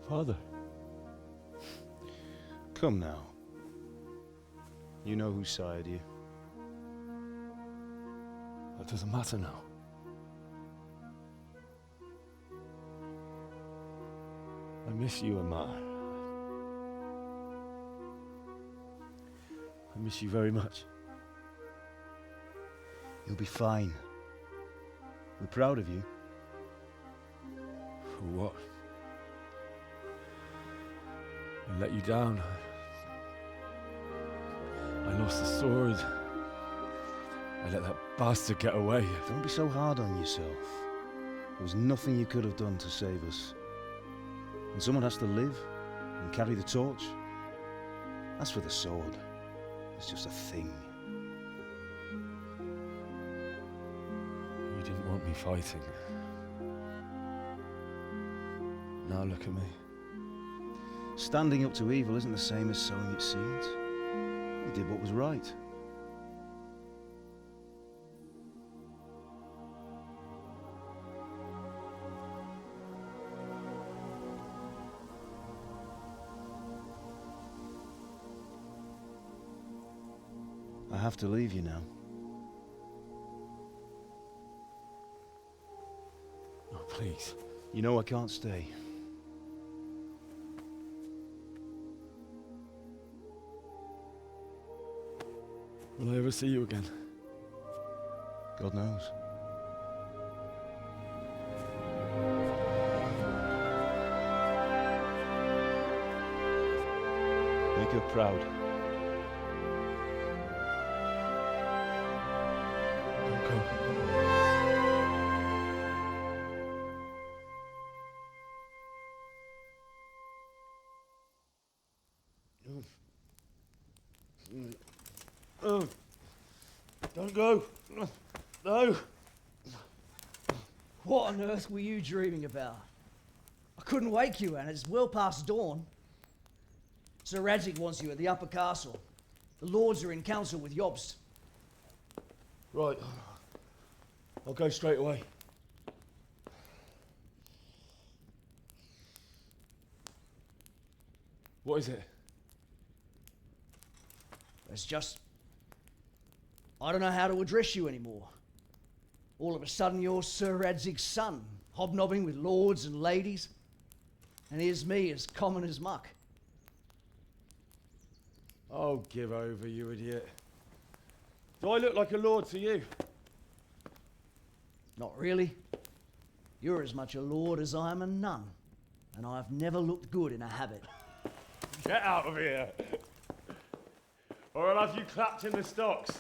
Speaker 5: Father.
Speaker 4: Come now. You know who sired you.
Speaker 18: That doesn't matter now. I miss you, Amar. I miss you very much.
Speaker 4: You'll be fine. We're proud of you.
Speaker 18: For what? I let you down. I lost the sword. I let that bastard get away.
Speaker 4: Don't be so hard on yourself. There was nothing you could have done to save us. And someone has to live and carry the torch. As for the sword, it's just a thing.
Speaker 18: You didn't want me fighting. Now look at me.
Speaker 4: Standing up to evil isn't the same as sowing its seeds. You did what was right. I have to leave you now.
Speaker 18: Oh, please.
Speaker 4: You know I can't stay.
Speaker 18: Will I ever see you again?
Speaker 4: God knows. Make her proud.
Speaker 18: Don't go.
Speaker 9: Oh, don't go. No.
Speaker 21: What on earth were you dreaming about? I couldn't wake you, and it's well past dawn. Sir Radzig wants you at the upper castle. The lords are in council with Jobst.
Speaker 18: Right. I'll go straight away. What is it?
Speaker 21: It's just... I don't know how to address you anymore. All of a sudden you're Sir Radzig's son, hobnobbing with lords and ladies. And here's me, as common as muck.
Speaker 18: Oh, give over, you idiot. Do I look like a lord to you?
Speaker 21: Not really. You're as much a lord as I am a nun. And I've never looked good in a habit.
Speaker 18: Get out of here! Or I'll have you clapped in the stocks.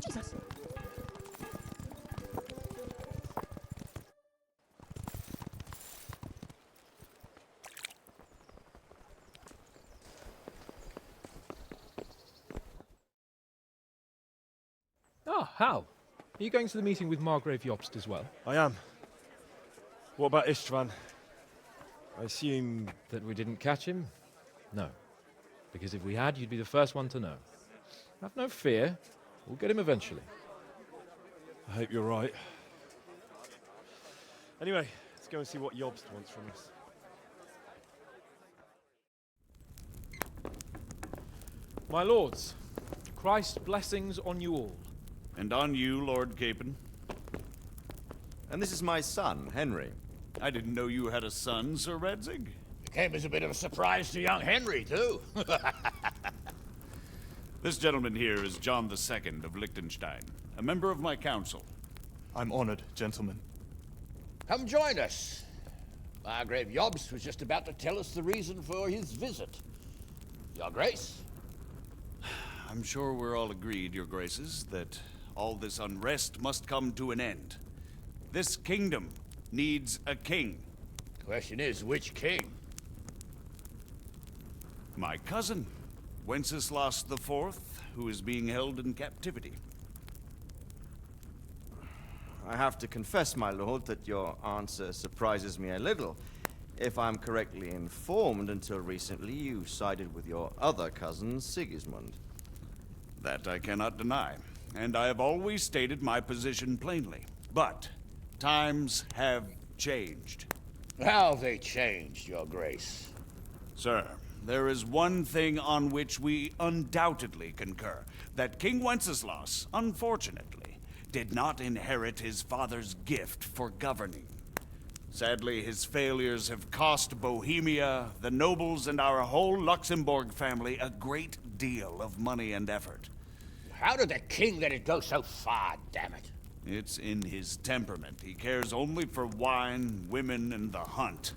Speaker 13: Jesus.
Speaker 19: Ah, Hal. Are you going to the meeting with Margrave Jobst as well?
Speaker 18: I am. What about Istvan? I assume...
Speaker 19: That we didn't catch him? No. Because if we had, you'd be the first one to know. Have no fear. We'll get him eventually.
Speaker 18: I hope you're right. Anyway, let's go and see what Jobst wants from us.
Speaker 19: My lords, Christ's blessings on you all.
Speaker 16: And on you, Lord Capon.
Speaker 8: And this is my son, Henry.
Speaker 16: I didn't know you had a son, Sir Radzig.
Speaker 14: It came as a bit of a surprise to young Henry, too.
Speaker 16: This gentleman here is John II of Liechtenstein, a member of my council.
Speaker 20: I'm honored, gentlemen.
Speaker 14: Come join us. Margrave Jobst was just about to tell us the reason for his visit. Your Grace?
Speaker 16: I'm sure we're all agreed, Your Graces, that all this unrest must come to an end. This kingdom needs a king.
Speaker 9: Question is, which king?
Speaker 16: My cousin, Wenceslas IV, who is being held in captivity.
Speaker 8: I have to confess, my lord, that your answer surprises me a little. If I'm correctly informed, until recently you sided with your other cousin, Sigismund.
Speaker 16: That I cannot deny, and I have always stated my position plainly. But times have changed.
Speaker 9: How have they changed, Your Grace?
Speaker 16: Sir, there is one thing on which we undoubtedly concur, that King Wenceslas, unfortunately, did not inherit his father's gift for governing. Sadly, his failures have cost Bohemia, the nobles, and our whole Luxembourg family a great deal of money and effort.
Speaker 9: How did the king let it go so far, damn it?
Speaker 16: It's in his temperament. He cares only for wine, women, and the hunt.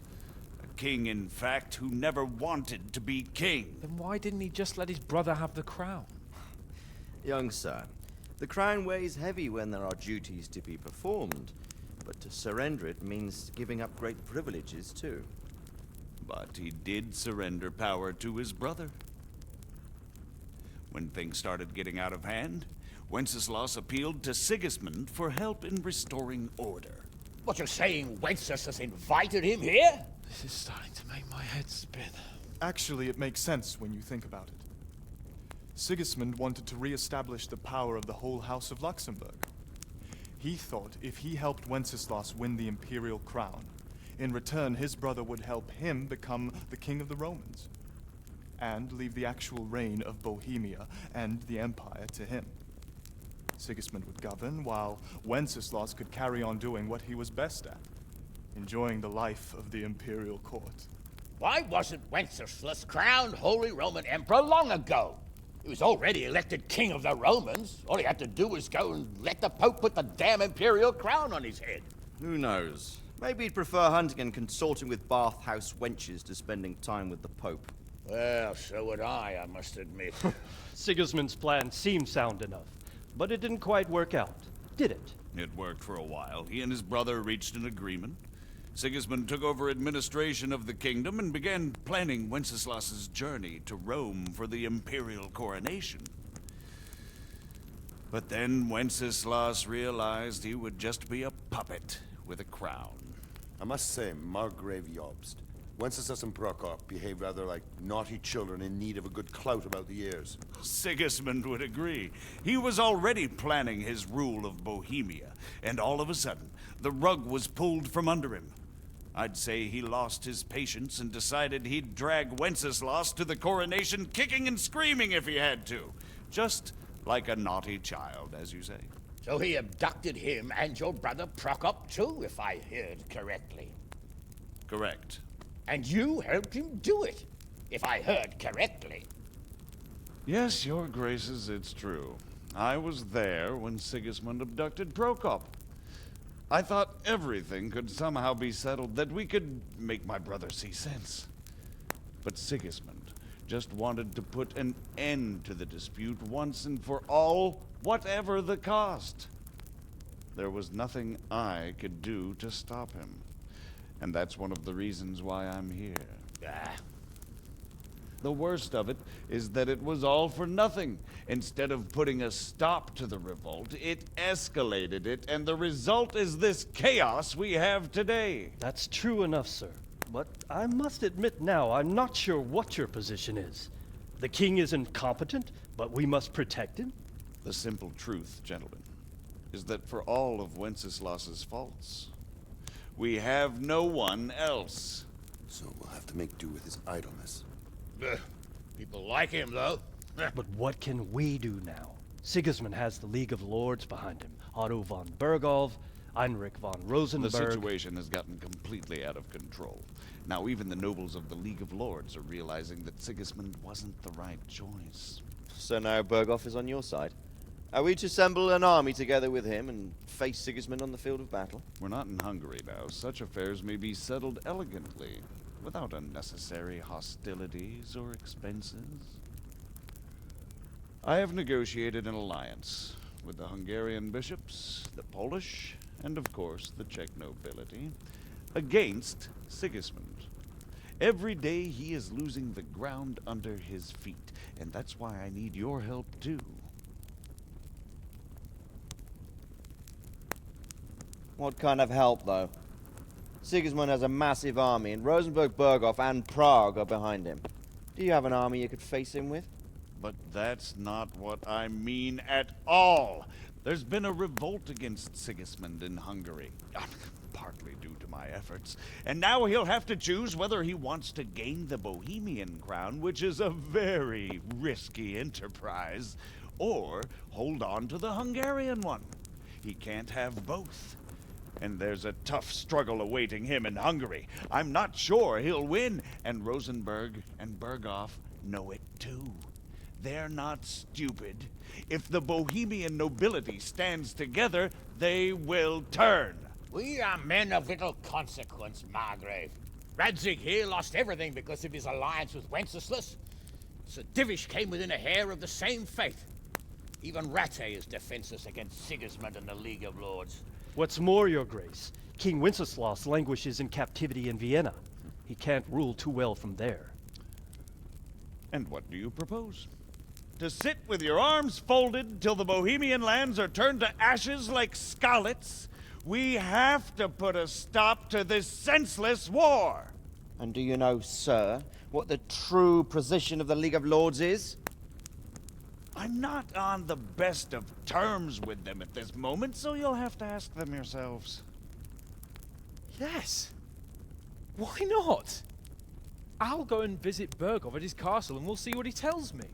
Speaker 16: A king, in fact, who never wanted to be king.
Speaker 19: Then why didn't he just let his brother have the crown?
Speaker 8: Young sir, the crown weighs heavy when there are duties to be performed. But to surrender it means giving up great privileges, too.
Speaker 16: But he did surrender power to his brother. When things started getting out of hand, Wenceslas appealed to Sigismund for help in restoring order.
Speaker 9: What, you're saying Wenceslas invited him here?
Speaker 19: This is starting to make my head spin.
Speaker 20: Actually, it makes sense when you think about it. Sigismund wanted to re-establish the power of the whole House of Luxembourg. He thought if he helped Wenceslas win the imperial crown, in return his brother would help him become the king of the Romans, and leave the actual reign of Bohemia and the empire to him. Sigismund would govern, while Wenceslas could carry on doing what he was best at, enjoying the life of the imperial court.
Speaker 9: Why wasn't Wenceslas crowned Holy Roman Emperor long ago? He was already elected king of the Romans. All he had to do was go and let the Pope put the damn imperial crown on his head.
Speaker 8: Who knows? Maybe he'd prefer hunting and consorting with bathhouse wenches to spending time with the Pope.
Speaker 9: Well, so would I must admit.
Speaker 17: Sigismund's plan seemed sound enough, but it didn't quite work out, did it?
Speaker 16: It worked for a while. He and his brother reached an agreement. Sigismund took over administration of the kingdom and began planning Wenceslas's journey to Rome for the imperial coronation. But then Wenceslas realized he would just be a puppet with a crown.
Speaker 10: I must say, Margrave Jobst, Wenceslas and Prokop behave rather like naughty children in need of a good clout about the ears.
Speaker 16: Sigismund would agree. He was already planning his rule of Bohemia, and all of a sudden, the rug was pulled from under him. I'd say he lost his patience and decided he'd drag Wenceslas to the coronation kicking and screaming if he had to. Just like a naughty child, as you say.
Speaker 9: So he abducted him and your brother Prokop too, if I heard correctly.
Speaker 16: Correct.
Speaker 9: And you helped him do it, if I heard correctly.
Speaker 16: Yes, Your Graces, it's true. I was there when Sigismund abducted Prokop. I thought everything could somehow be settled, that we could make my brother see sense. But Sigismund just wanted to put an end to the dispute once and for all, whatever the cost. There was nothing I could do to stop him. And that's one of the reasons why I'm here. The worst of it is that it was all for nothing. Instead of putting a stop to the revolt, it escalated it, and the result is this chaos we have today.
Speaker 17: That's true enough, sir. But I must admit now, I'm not sure what your position is. The king is incompetent, but we must protect him?
Speaker 16: The simple truth, gentlemen, is that for all of Wenceslas's faults, we have no one else.
Speaker 10: So we'll have to make do with his idleness.
Speaker 9: People like him, though.
Speaker 17: But what can we do now? Sigismund has the League of Lords behind him. Otto von Bergolf, Heinrich von Rosenberg.
Speaker 16: The situation has gotten completely out of control. Now even the nobles of the League of Lords are realizing that Sigismund wasn't the right choice.
Speaker 8: So now Bergolf is on your side. Are we to assemble an army together with him and face Sigismund on the field of battle?
Speaker 16: We're not in Hungary now. Such affairs may be settled elegantly, without unnecessary hostilities or expenses. I have negotiated an alliance with the Hungarian bishops, the Polish, and of course the Czech nobility, against Sigismund. Every day he is losing the ground under his feet, and that's why I need your help too.
Speaker 8: What kind of help, though? Sigismund has a massive army, and Rosenberg, Berghoff, and Prague are behind him. Do you have an army you could face him with?
Speaker 16: But that's not what I mean at all. There's been a revolt against Sigismund in Hungary, partly due to my efforts, and now he'll have to choose whether he wants to gain the Bohemian crown, which is a very risky enterprise, or hold on to the Hungarian one. He can't have both. And there's a tough struggle awaiting him in Hungary. I'm not sure he'll win, and Rosenberg and Berghoff know it too. They're not stupid. If the Bohemian nobility stands together, they will turn.
Speaker 9: We are men of little consequence, Margrave. Radzig here lost everything because of his alliance with Wenceslas. Sir Divish came within a hair of the same fate. Even Rattay is defenseless against Sigismund and the League of Lords.
Speaker 17: What's more, Your Grace, King Wenceslas languishes in captivity in Vienna. He can't rule too well from there.
Speaker 16: And what do you propose? To sit with your arms folded till the Bohemian lands are turned to ashes like scarlets? We have to put a stop to this senseless war!
Speaker 8: And do you know, sir, what the true position of the League of Lords is?
Speaker 16: I'm not on the best of terms with them at this moment, so you'll have to ask them yourselves.
Speaker 19: Yes. Why not? I'll go and visit Berghoff at his castle and we'll see what he tells me.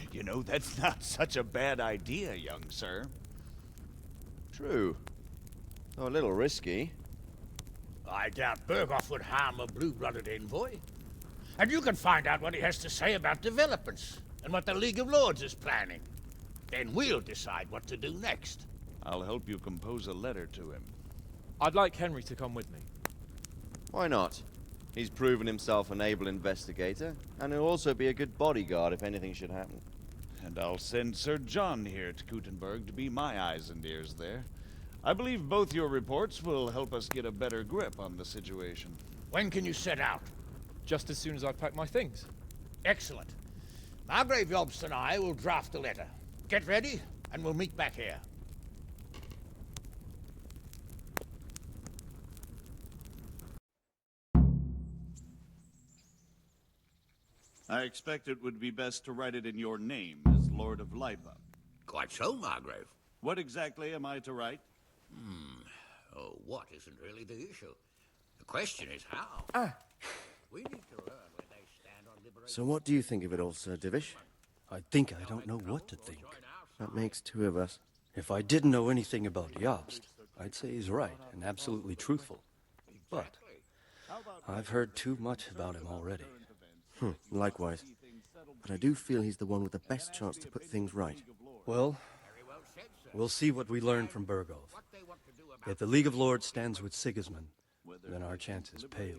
Speaker 16: You know, that's not such a bad idea, young sir.
Speaker 8: True. Though a little risky.
Speaker 9: I doubt Berghoff would harm a blue-blooded envoy. And you can find out what he has to say about developments and what the League of Lords is planning. Then we'll decide what to do next.
Speaker 16: I'll help you compose a letter to him.
Speaker 19: I'd like Henry to come with me.
Speaker 8: Why not? He's proven himself an able investigator, and he'll also be a good bodyguard if anything should happen.
Speaker 16: And I'll send Sir John here to Kuttenberg to be my eyes and ears there. I believe both your reports will help us get a better grip on the situation.
Speaker 9: When can you set out?
Speaker 19: Just as soon as I've packed my things.
Speaker 9: Excellent. Margrave Jobst and I will draft a letter. Get ready, and we'll meet back here.
Speaker 16: I expect it would be best to write it in your name as Lord of Lipa.
Speaker 3: Quite so, Margrave.
Speaker 16: What exactly am I to write?
Speaker 3: Oh, what isn't really the issue. The question is how. We need to learn where they stand on liberation.
Speaker 8: So what do you think of it all, Sir Divish?
Speaker 7: I think I don't know what to think.
Speaker 8: That makes two of us.
Speaker 7: If I didn't know anything about Jobst, I'd say he's right and absolutely truthful. But I've heard too much about him already.
Speaker 8: Likewise. But I do feel he's the one with the best chance to put things right.
Speaker 7: Well, we'll see what we learn from Berghoff. If the League of Lords stands with Sigismund, then our chances pale,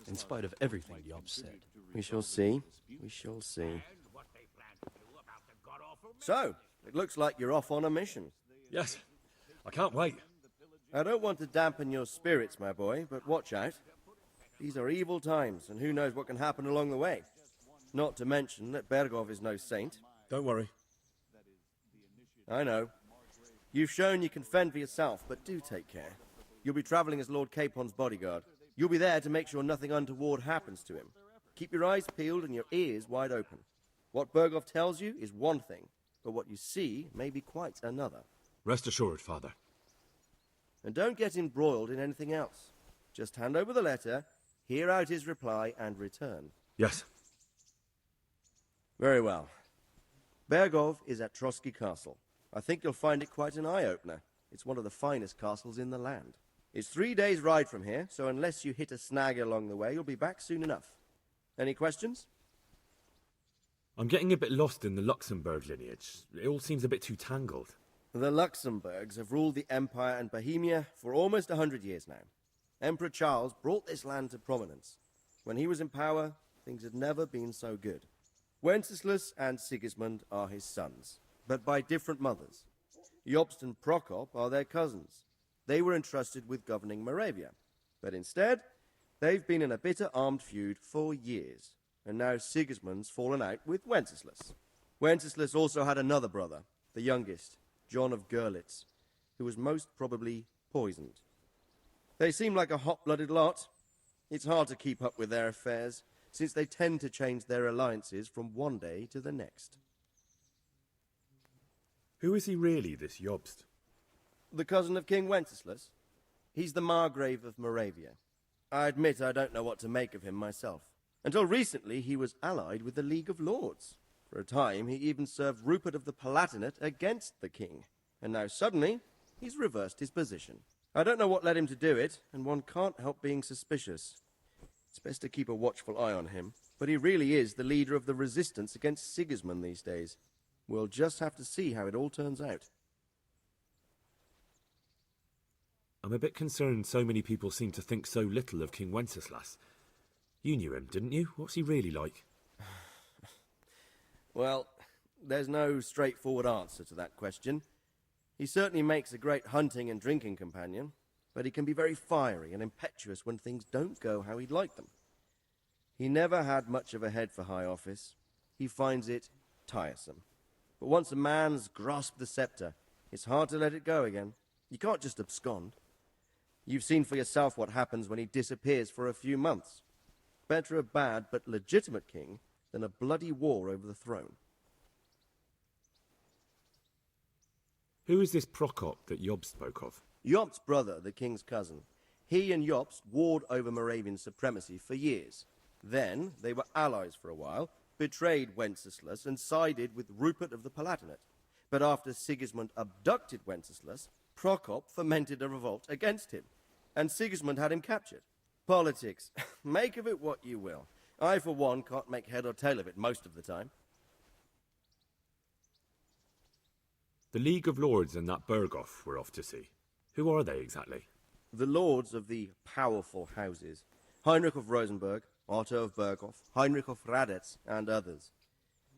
Speaker 7: in spite of everything Jobst said.
Speaker 8: We shall see. We shall see. So, it looks like you're off on a mission.
Speaker 18: Yes, I can't wait.
Speaker 8: I don't want to dampen your spirits, my boy, but watch out. These are evil times, and who knows what can happen along the way. Not to mention that Berghoff is no saint.
Speaker 18: Don't worry.
Speaker 8: I know. You've shown you can fend for yourself, but do take care. You'll be traveling as Lord Capon's bodyguard. You'll be there to make sure nothing untoward happens to him. Keep your eyes peeled and your ears wide open. What Berghoff tells you is one thing, but what you see may be quite another.
Speaker 18: Rest assured, Father.
Speaker 8: And don't get embroiled in anything else. Just hand over the letter, hear out his reply, and return.
Speaker 18: Yes.
Speaker 8: Very well. Berghoff is at Trotsky Castle. I think you'll find it quite an eye-opener. It's one of the finest castles in the land. It's 3 days' ride from here, so unless you hit a snag along the way, you'll be back soon enough. Any questions?
Speaker 18: I'm getting a bit lost in the Luxembourg lineage. It all seems a bit too tangled.
Speaker 8: The Luxembourgs have ruled the Empire and Bohemia for almost 100 years now. Emperor Charles brought this land to prominence. When he was in power,
Speaker 6: things had never been so good. Wenceslas and Sigismund are his sons, but by different mothers. Jobst and Prokop are their cousins. They were entrusted with governing Moravia, but instead, they've been in a bitter armed feud for years, and now Sigismund's fallen out with Wenceslas. Wenceslas also had another brother, the youngest, John of Görlitz, who was most probably poisoned. They seem like a hot-blooded lot. It's hard to keep up with their affairs, since they tend to change their alliances from one day to the next.
Speaker 5: Who is he really, this Jobst?
Speaker 6: The cousin of King Wenceslas. He's the Margrave of Moravia. I admit I don't know what to make of him myself. Until recently, he was allied with the League of Lords. For a time, he even served Rupert of the Palatinate against the king. And now suddenly, he's reversed his position. I don't know what led him to do it, and one can't help being suspicious. It's best to keep a watchful eye on him, but he really is the leader of the resistance against Sigismund these days. We'll just have to see how it all turns out.
Speaker 5: I'm a bit concerned so many people seem to think so little of King Wenceslas. You knew him, didn't you? What's he really like?
Speaker 6: Well, there's no straightforward answer to that question. He certainly makes a great hunting and drinking companion, but he can be very fiery and impetuous when things don't go how he'd like them. He never had much of a head for high office. He finds it tiresome. But once a man's grasped the scepter, it's hard to let it go again. You can't just abscond. You've seen for yourself what happens when he disappears for a few months. Better a bad but legitimate king than a bloody war over the throne.
Speaker 5: Who is this Prokop that Jobst spoke of?
Speaker 6: Jobst's brother, the king's cousin. He and Jobst warred over Moravian supremacy for years. Then they were allies for a while, betrayed Wenceslas and sided with Rupert of the Palatinate. But after Sigismund abducted Wenceslas, Prokop fomented a revolt against him, and Sigismund had him captured. Politics. Make of it what you will. I, for one, can't make head or tail of it most of the time.
Speaker 5: The League of Lords and that Berghoff we're off to see. Who are they exactly?
Speaker 6: The lords of the powerful houses. Heinrich of Rosenberg, Otto of Berghoff, Heinrich of Radetz, and others.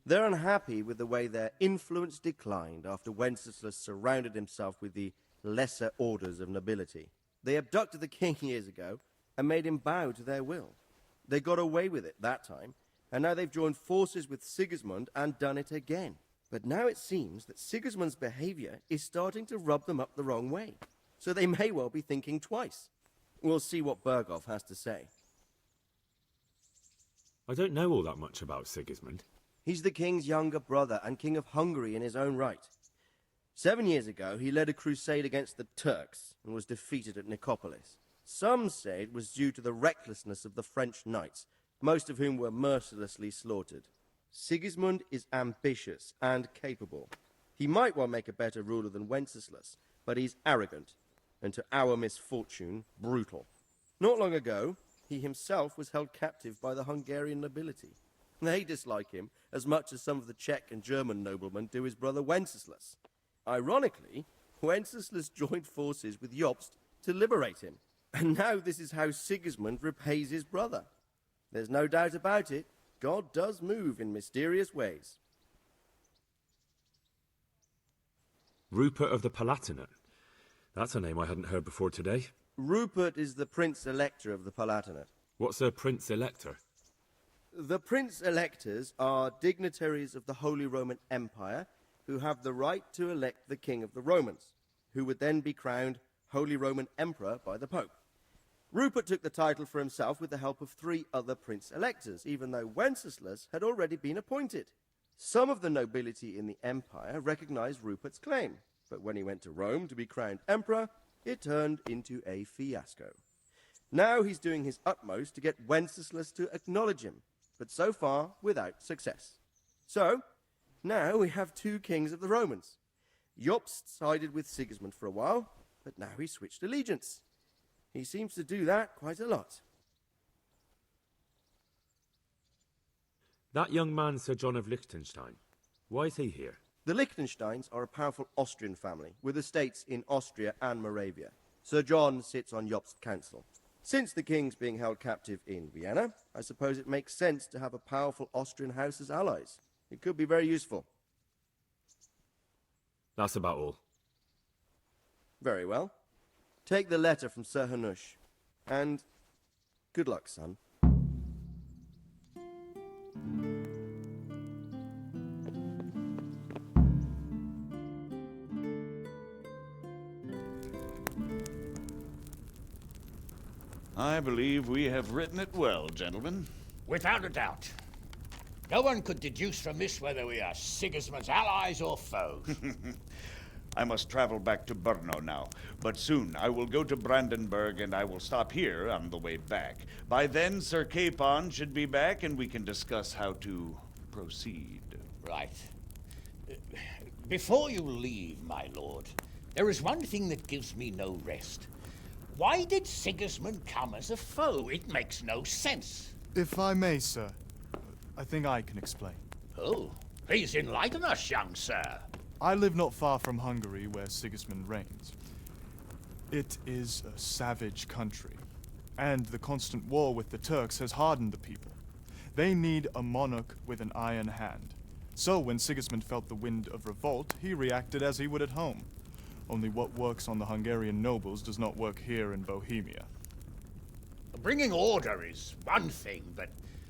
Speaker 6: They're unhappy with the way their influence declined after Wenceslas surrounded himself with the lesser orders of nobility. They abducted the king years ago and made him bow to their will. They got away with it that time, and now they've joined forces with Sigismund and done it again. But now it seems that Sigismund's behavior is starting to rub them up the wrong way, so they may well be thinking twice. We'll see what Berghoff has to say.
Speaker 5: I don't know all that much about Sigismund.
Speaker 6: He's the king's younger brother and king of Hungary in his own right. 7 years ago, he led a crusade against the Turks and was defeated at Nicopolis. Some say it was due to the recklessness of the French knights, most of whom were mercilessly slaughtered. Sigismund is ambitious and capable. He might well make a better ruler than Wenceslas, but he's arrogant, and to our misfortune, brutal. Not long ago, he himself was held captive by the Hungarian nobility. They dislike him as much as some of the Czech and German noblemen do his brother Wenceslas. Ironically, Wenceslas joined forces with Jobst to liberate him. And now this is how Sigismund repays his brother. There's no doubt about it, God does move in mysterious ways.
Speaker 5: Rupert of the Palatinate. That's a name I hadn't heard before today.
Speaker 6: Rupert is the Prince Elector of the Palatinate.
Speaker 5: What's a Prince Elector?
Speaker 6: The Prince Electors are dignitaries of the Holy Roman Empire who have the right to elect the King of the Romans, who would then be crowned Holy Roman Emperor by the Pope. Rupert took the title for himself with the help of 3 other Prince Electors, even though Wenceslas had already been appointed. Some of the nobility in the empire recognized Rupert's claim, but when he went to Rome to be crowned emperor, it turned into a fiasco. Now he's doing his utmost to get Wenceslas to acknowledge him, but so far without success. So, now we have 2 kings of the Romans. Jobst sided with Sigismund for a while, but now he switched allegiance. He seems to do that quite a lot.
Speaker 5: That young man, Sir John of Liechtenstein. Why is he here?
Speaker 6: The Liechtensteins are a powerful Austrian family with estates in Austria and Moravia. Sir John sits on Jobst's council. Since the king's being held captive in Vienna, I suppose it makes sense to have a powerful Austrian house as allies. It could be very useful.
Speaker 5: That's about all.
Speaker 6: Very well. Take the letter from Sir Hanush. And good luck, son.
Speaker 16: I believe we have written it well, gentlemen.
Speaker 9: Without a doubt. No one could deduce from this whether we are Sigismund's allies or foes.
Speaker 16: I must travel back to Brno now, but soon I will go to Brandenburg and I will stop here on the way back. By then, Sir Capon should be back and we can discuss how to proceed.
Speaker 9: Right. Before you leave, my lord, there is one thing that gives me no rest. Why did Sigismund come as a foe? It makes no sense.
Speaker 20: If I may, sir, I think I can explain.
Speaker 9: Oh, please enlighten us, young sir.
Speaker 20: I live not far from Hungary, where Sigismund reigns. It is a savage country, and the constant war with the Turks has hardened the people. They need a monarch with an iron hand. So when Sigismund felt the wind of revolt, he reacted as he would at home. Only what works on the Hungarian nobles does not work here in Bohemia.
Speaker 9: Bringing order is one thing, but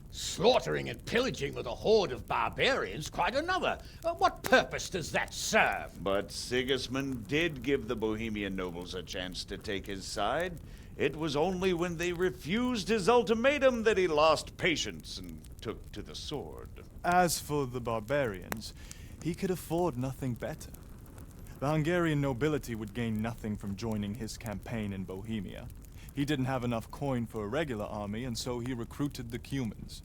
Speaker 9: slaughtering and pillaging with a horde of barbarians quite another. What purpose does that serve?
Speaker 16: But Sigismund did give the Bohemian nobles a chance to take his side. It was only when they refused his ultimatum that he lost patience and took to the sword.
Speaker 20: As for the barbarians, he could afford nothing better. The Hungarian nobility would gain nothing from joining his campaign in Bohemia. He didn't have enough coin for a regular army, and so he recruited the Cumans.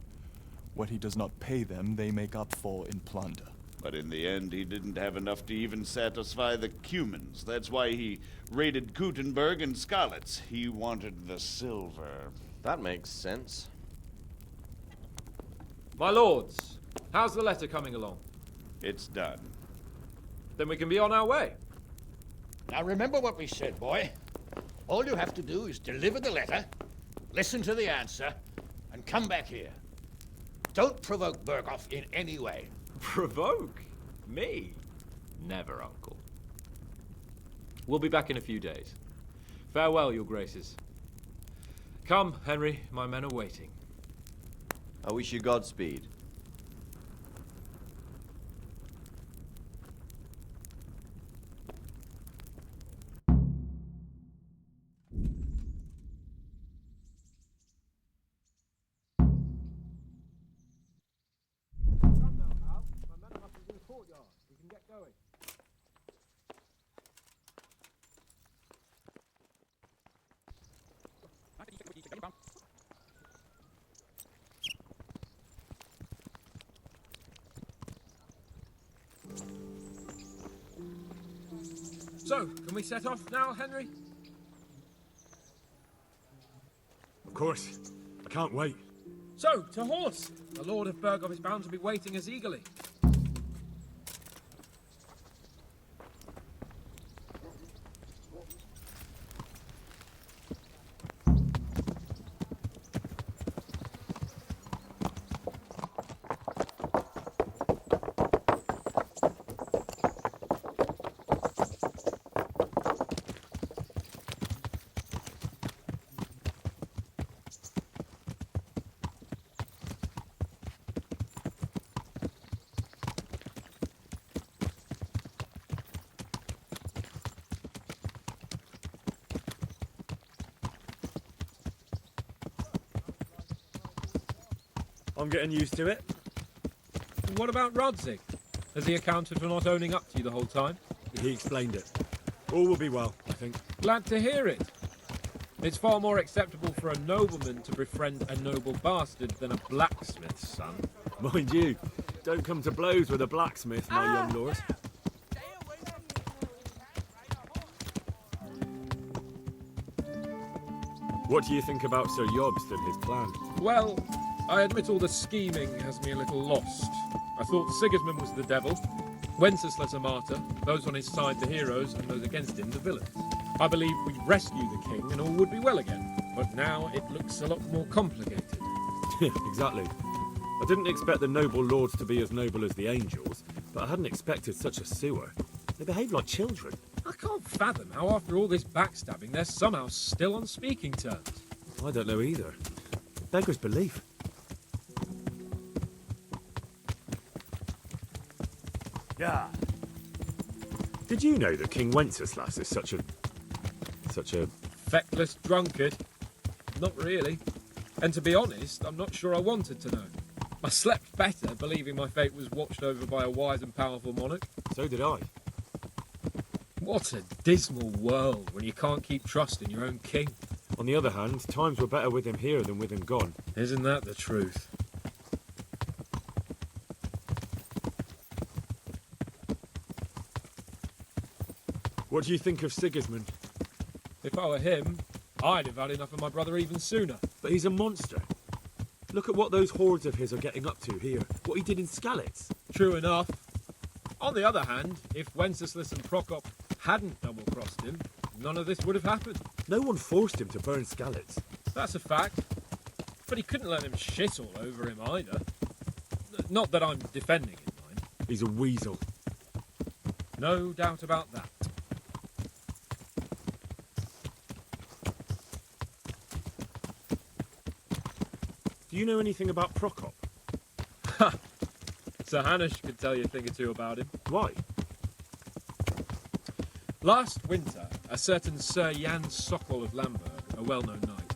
Speaker 20: What he does not pay them, they make up for in plunder.
Speaker 16: But in the end, he didn't have enough to even satisfy the Cumans. That's why he raided Kuttenberg and Skalitz. He wanted the silver.
Speaker 17: That makes sense.
Speaker 19: My lords, how's the letter coming along?
Speaker 16: It's done.
Speaker 19: Then we can be on our way.
Speaker 9: Now remember what we said, boy. All you have to do is deliver the letter, listen to the answer, and come back here. Don't provoke Berghoff in any way.
Speaker 19: Provoke? Me? Never, Uncle. We'll be back in a few days. Farewell, your graces. Come, Henry, my men are waiting.
Speaker 8: I wish you Godspeed.
Speaker 19: So, can we set off now, Henry?
Speaker 5: Of course. I can't wait.
Speaker 19: So, to horse! The Lord of Berghoff is bound to be waiting as eagerly.
Speaker 5: I'm getting used to it.
Speaker 19: What about Rodzig? Has he accounted for not owning up to you the whole time?
Speaker 5: He explained it. All will be well, I think.
Speaker 19: Glad to hear it. It's far more acceptable for a nobleman to befriend a noble bastard than a blacksmith's son.
Speaker 5: Mind you, don't come to blows with a blacksmith, my young lord. What do you think about Sir Jobst and his plan?
Speaker 19: Well, I admit all the scheming has me a little lost. I thought Sigismund was the devil, Wenceslas a martyr, those on his side the heroes, and those against him the villains. I believe we'd rescue the king and all would be well again. but now it looks a lot more complicated.
Speaker 5: Exactly. I didn't expect the noble lords to be as noble as the angels, but I hadn't expected such a sewer. They behave like children.
Speaker 19: I can't fathom how after all this backstabbing they're somehow still on speaking terms.
Speaker 5: I don't know either. Beggars belief.
Speaker 11: Yeah.
Speaker 5: Did you know that King Wenceslas is such a...
Speaker 19: Feckless drunkard? Not really. And to be honest, I'm not sure I wanted to know. I slept better believing my fate was watched over by a wise and powerful monarch.
Speaker 5: So did I.
Speaker 19: What a dismal world when you can't keep trust in your own king.
Speaker 5: On the other hand, times were better with him here than with him gone.
Speaker 19: Isn't that the truth?
Speaker 5: What do you think of Sigismund?
Speaker 19: If I were him, I'd have had enough of my brother even sooner.
Speaker 5: But he's a monster. Look at what those hordes of his are getting up to here. What he did in Skalitz.
Speaker 19: True enough. On the other hand, if Wenceslas and Prokop hadn't double-crossed him, none of this would have happened.
Speaker 5: No one forced him to burn Skalitz.
Speaker 19: That's a fact. But he couldn't let them shit all over him either. Not that I'm defending him, mind.
Speaker 5: He's a weasel.
Speaker 19: No doubt about that.
Speaker 5: Do you know anything about Prokop?
Speaker 19: Ha! Sir Hanush could tell you a thing or two about him.
Speaker 5: Why?
Speaker 19: Last winter, a certain Sir Jan Sokol of Lamberg, a well-known knight,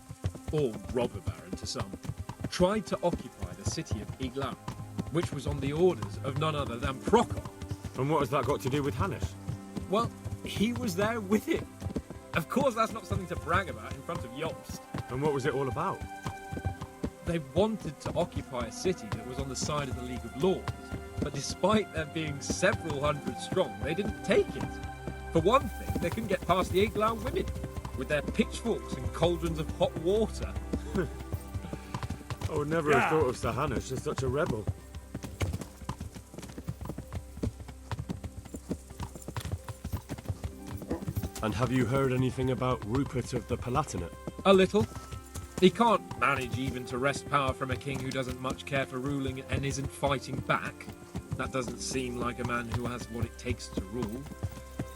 Speaker 19: or robber baron to some, tried to occupy the city of Iglau, which was on the orders of none other than Prokop.
Speaker 5: And what has that got to do with Hanush?
Speaker 19: Well, he was there with him. Of course that's not something to brag about in front of Jobst.
Speaker 5: And what was it all about?
Speaker 19: They wanted to occupy a city that was on the side of the League of Lords, but despite there being several hundred strong, they didn't take it. For one thing, they couldn't get past the Iglau women, with their pitchforks and cauldrons of hot water.
Speaker 5: I would never have thought of Sir Hanush as such a rebel.
Speaker 7: And have you heard anything about Rupert of the Palatinate?
Speaker 19: A little. He can't manage even to wrest power from a king who doesn't much care for ruling and isn't fighting back. That doesn't seem like a man who has what it takes to rule.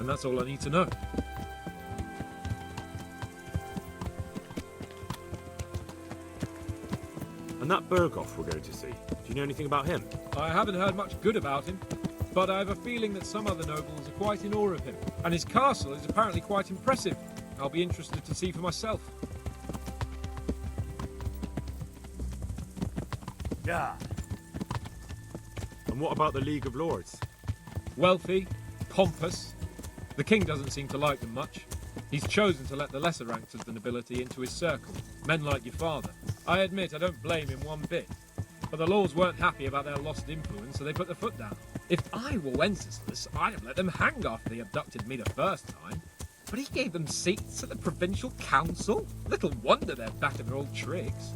Speaker 19: And that's all I need to know.
Speaker 5: And that Berghoff we're going to see, do you know anything about him?
Speaker 19: I haven't heard much good about him, but I have a feeling that some other nobles are quite in awe of him. And his castle is apparently quite impressive. I'll be interested to see for myself.
Speaker 11: Yeah.
Speaker 5: And what about the League of Lords?
Speaker 19: Wealthy, pompous. The king doesn't seem to like them much. He's chosen to let the lesser ranks of the nobility into his circle, men like your father. I admit I don't blame him one bit, but the lords weren't happy about their lost influence, so they put their foot down. If I were Wenceslas, I'd have let them hang after they abducted me the first time. But he gave them seats at the provincial council? Little wonder they're back at their old tricks.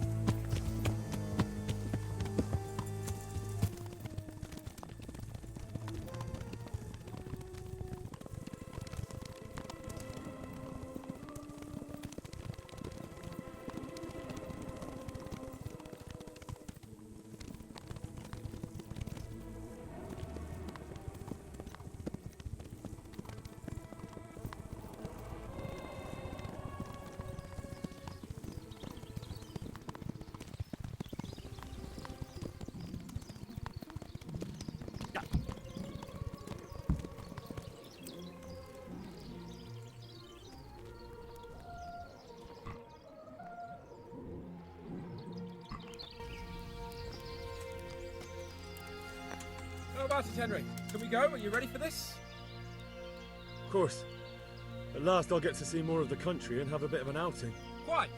Speaker 19: How about it, Henry? Can we go? Are you ready for this?
Speaker 5: Of course. At last I'll get to see more of the country and have a bit of an outing.
Speaker 19: Quite.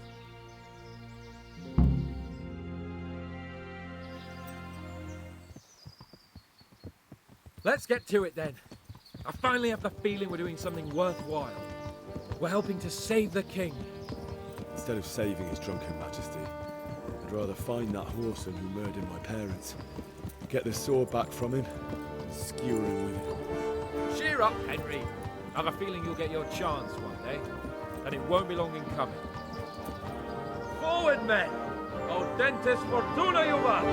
Speaker 19: Let's get to it then. I finally have the feeling we're doing something worthwhile. We're helping to save the king.
Speaker 5: Instead of saving his drunken majesty, I'd rather find that whoreson who murdered my parents, get the sword back from him, and skewer him with it.
Speaker 19: Cheer up, Henry. I have a feeling you'll get your chance one day, and it won't be long in coming. men! Audentes fortuna juvat!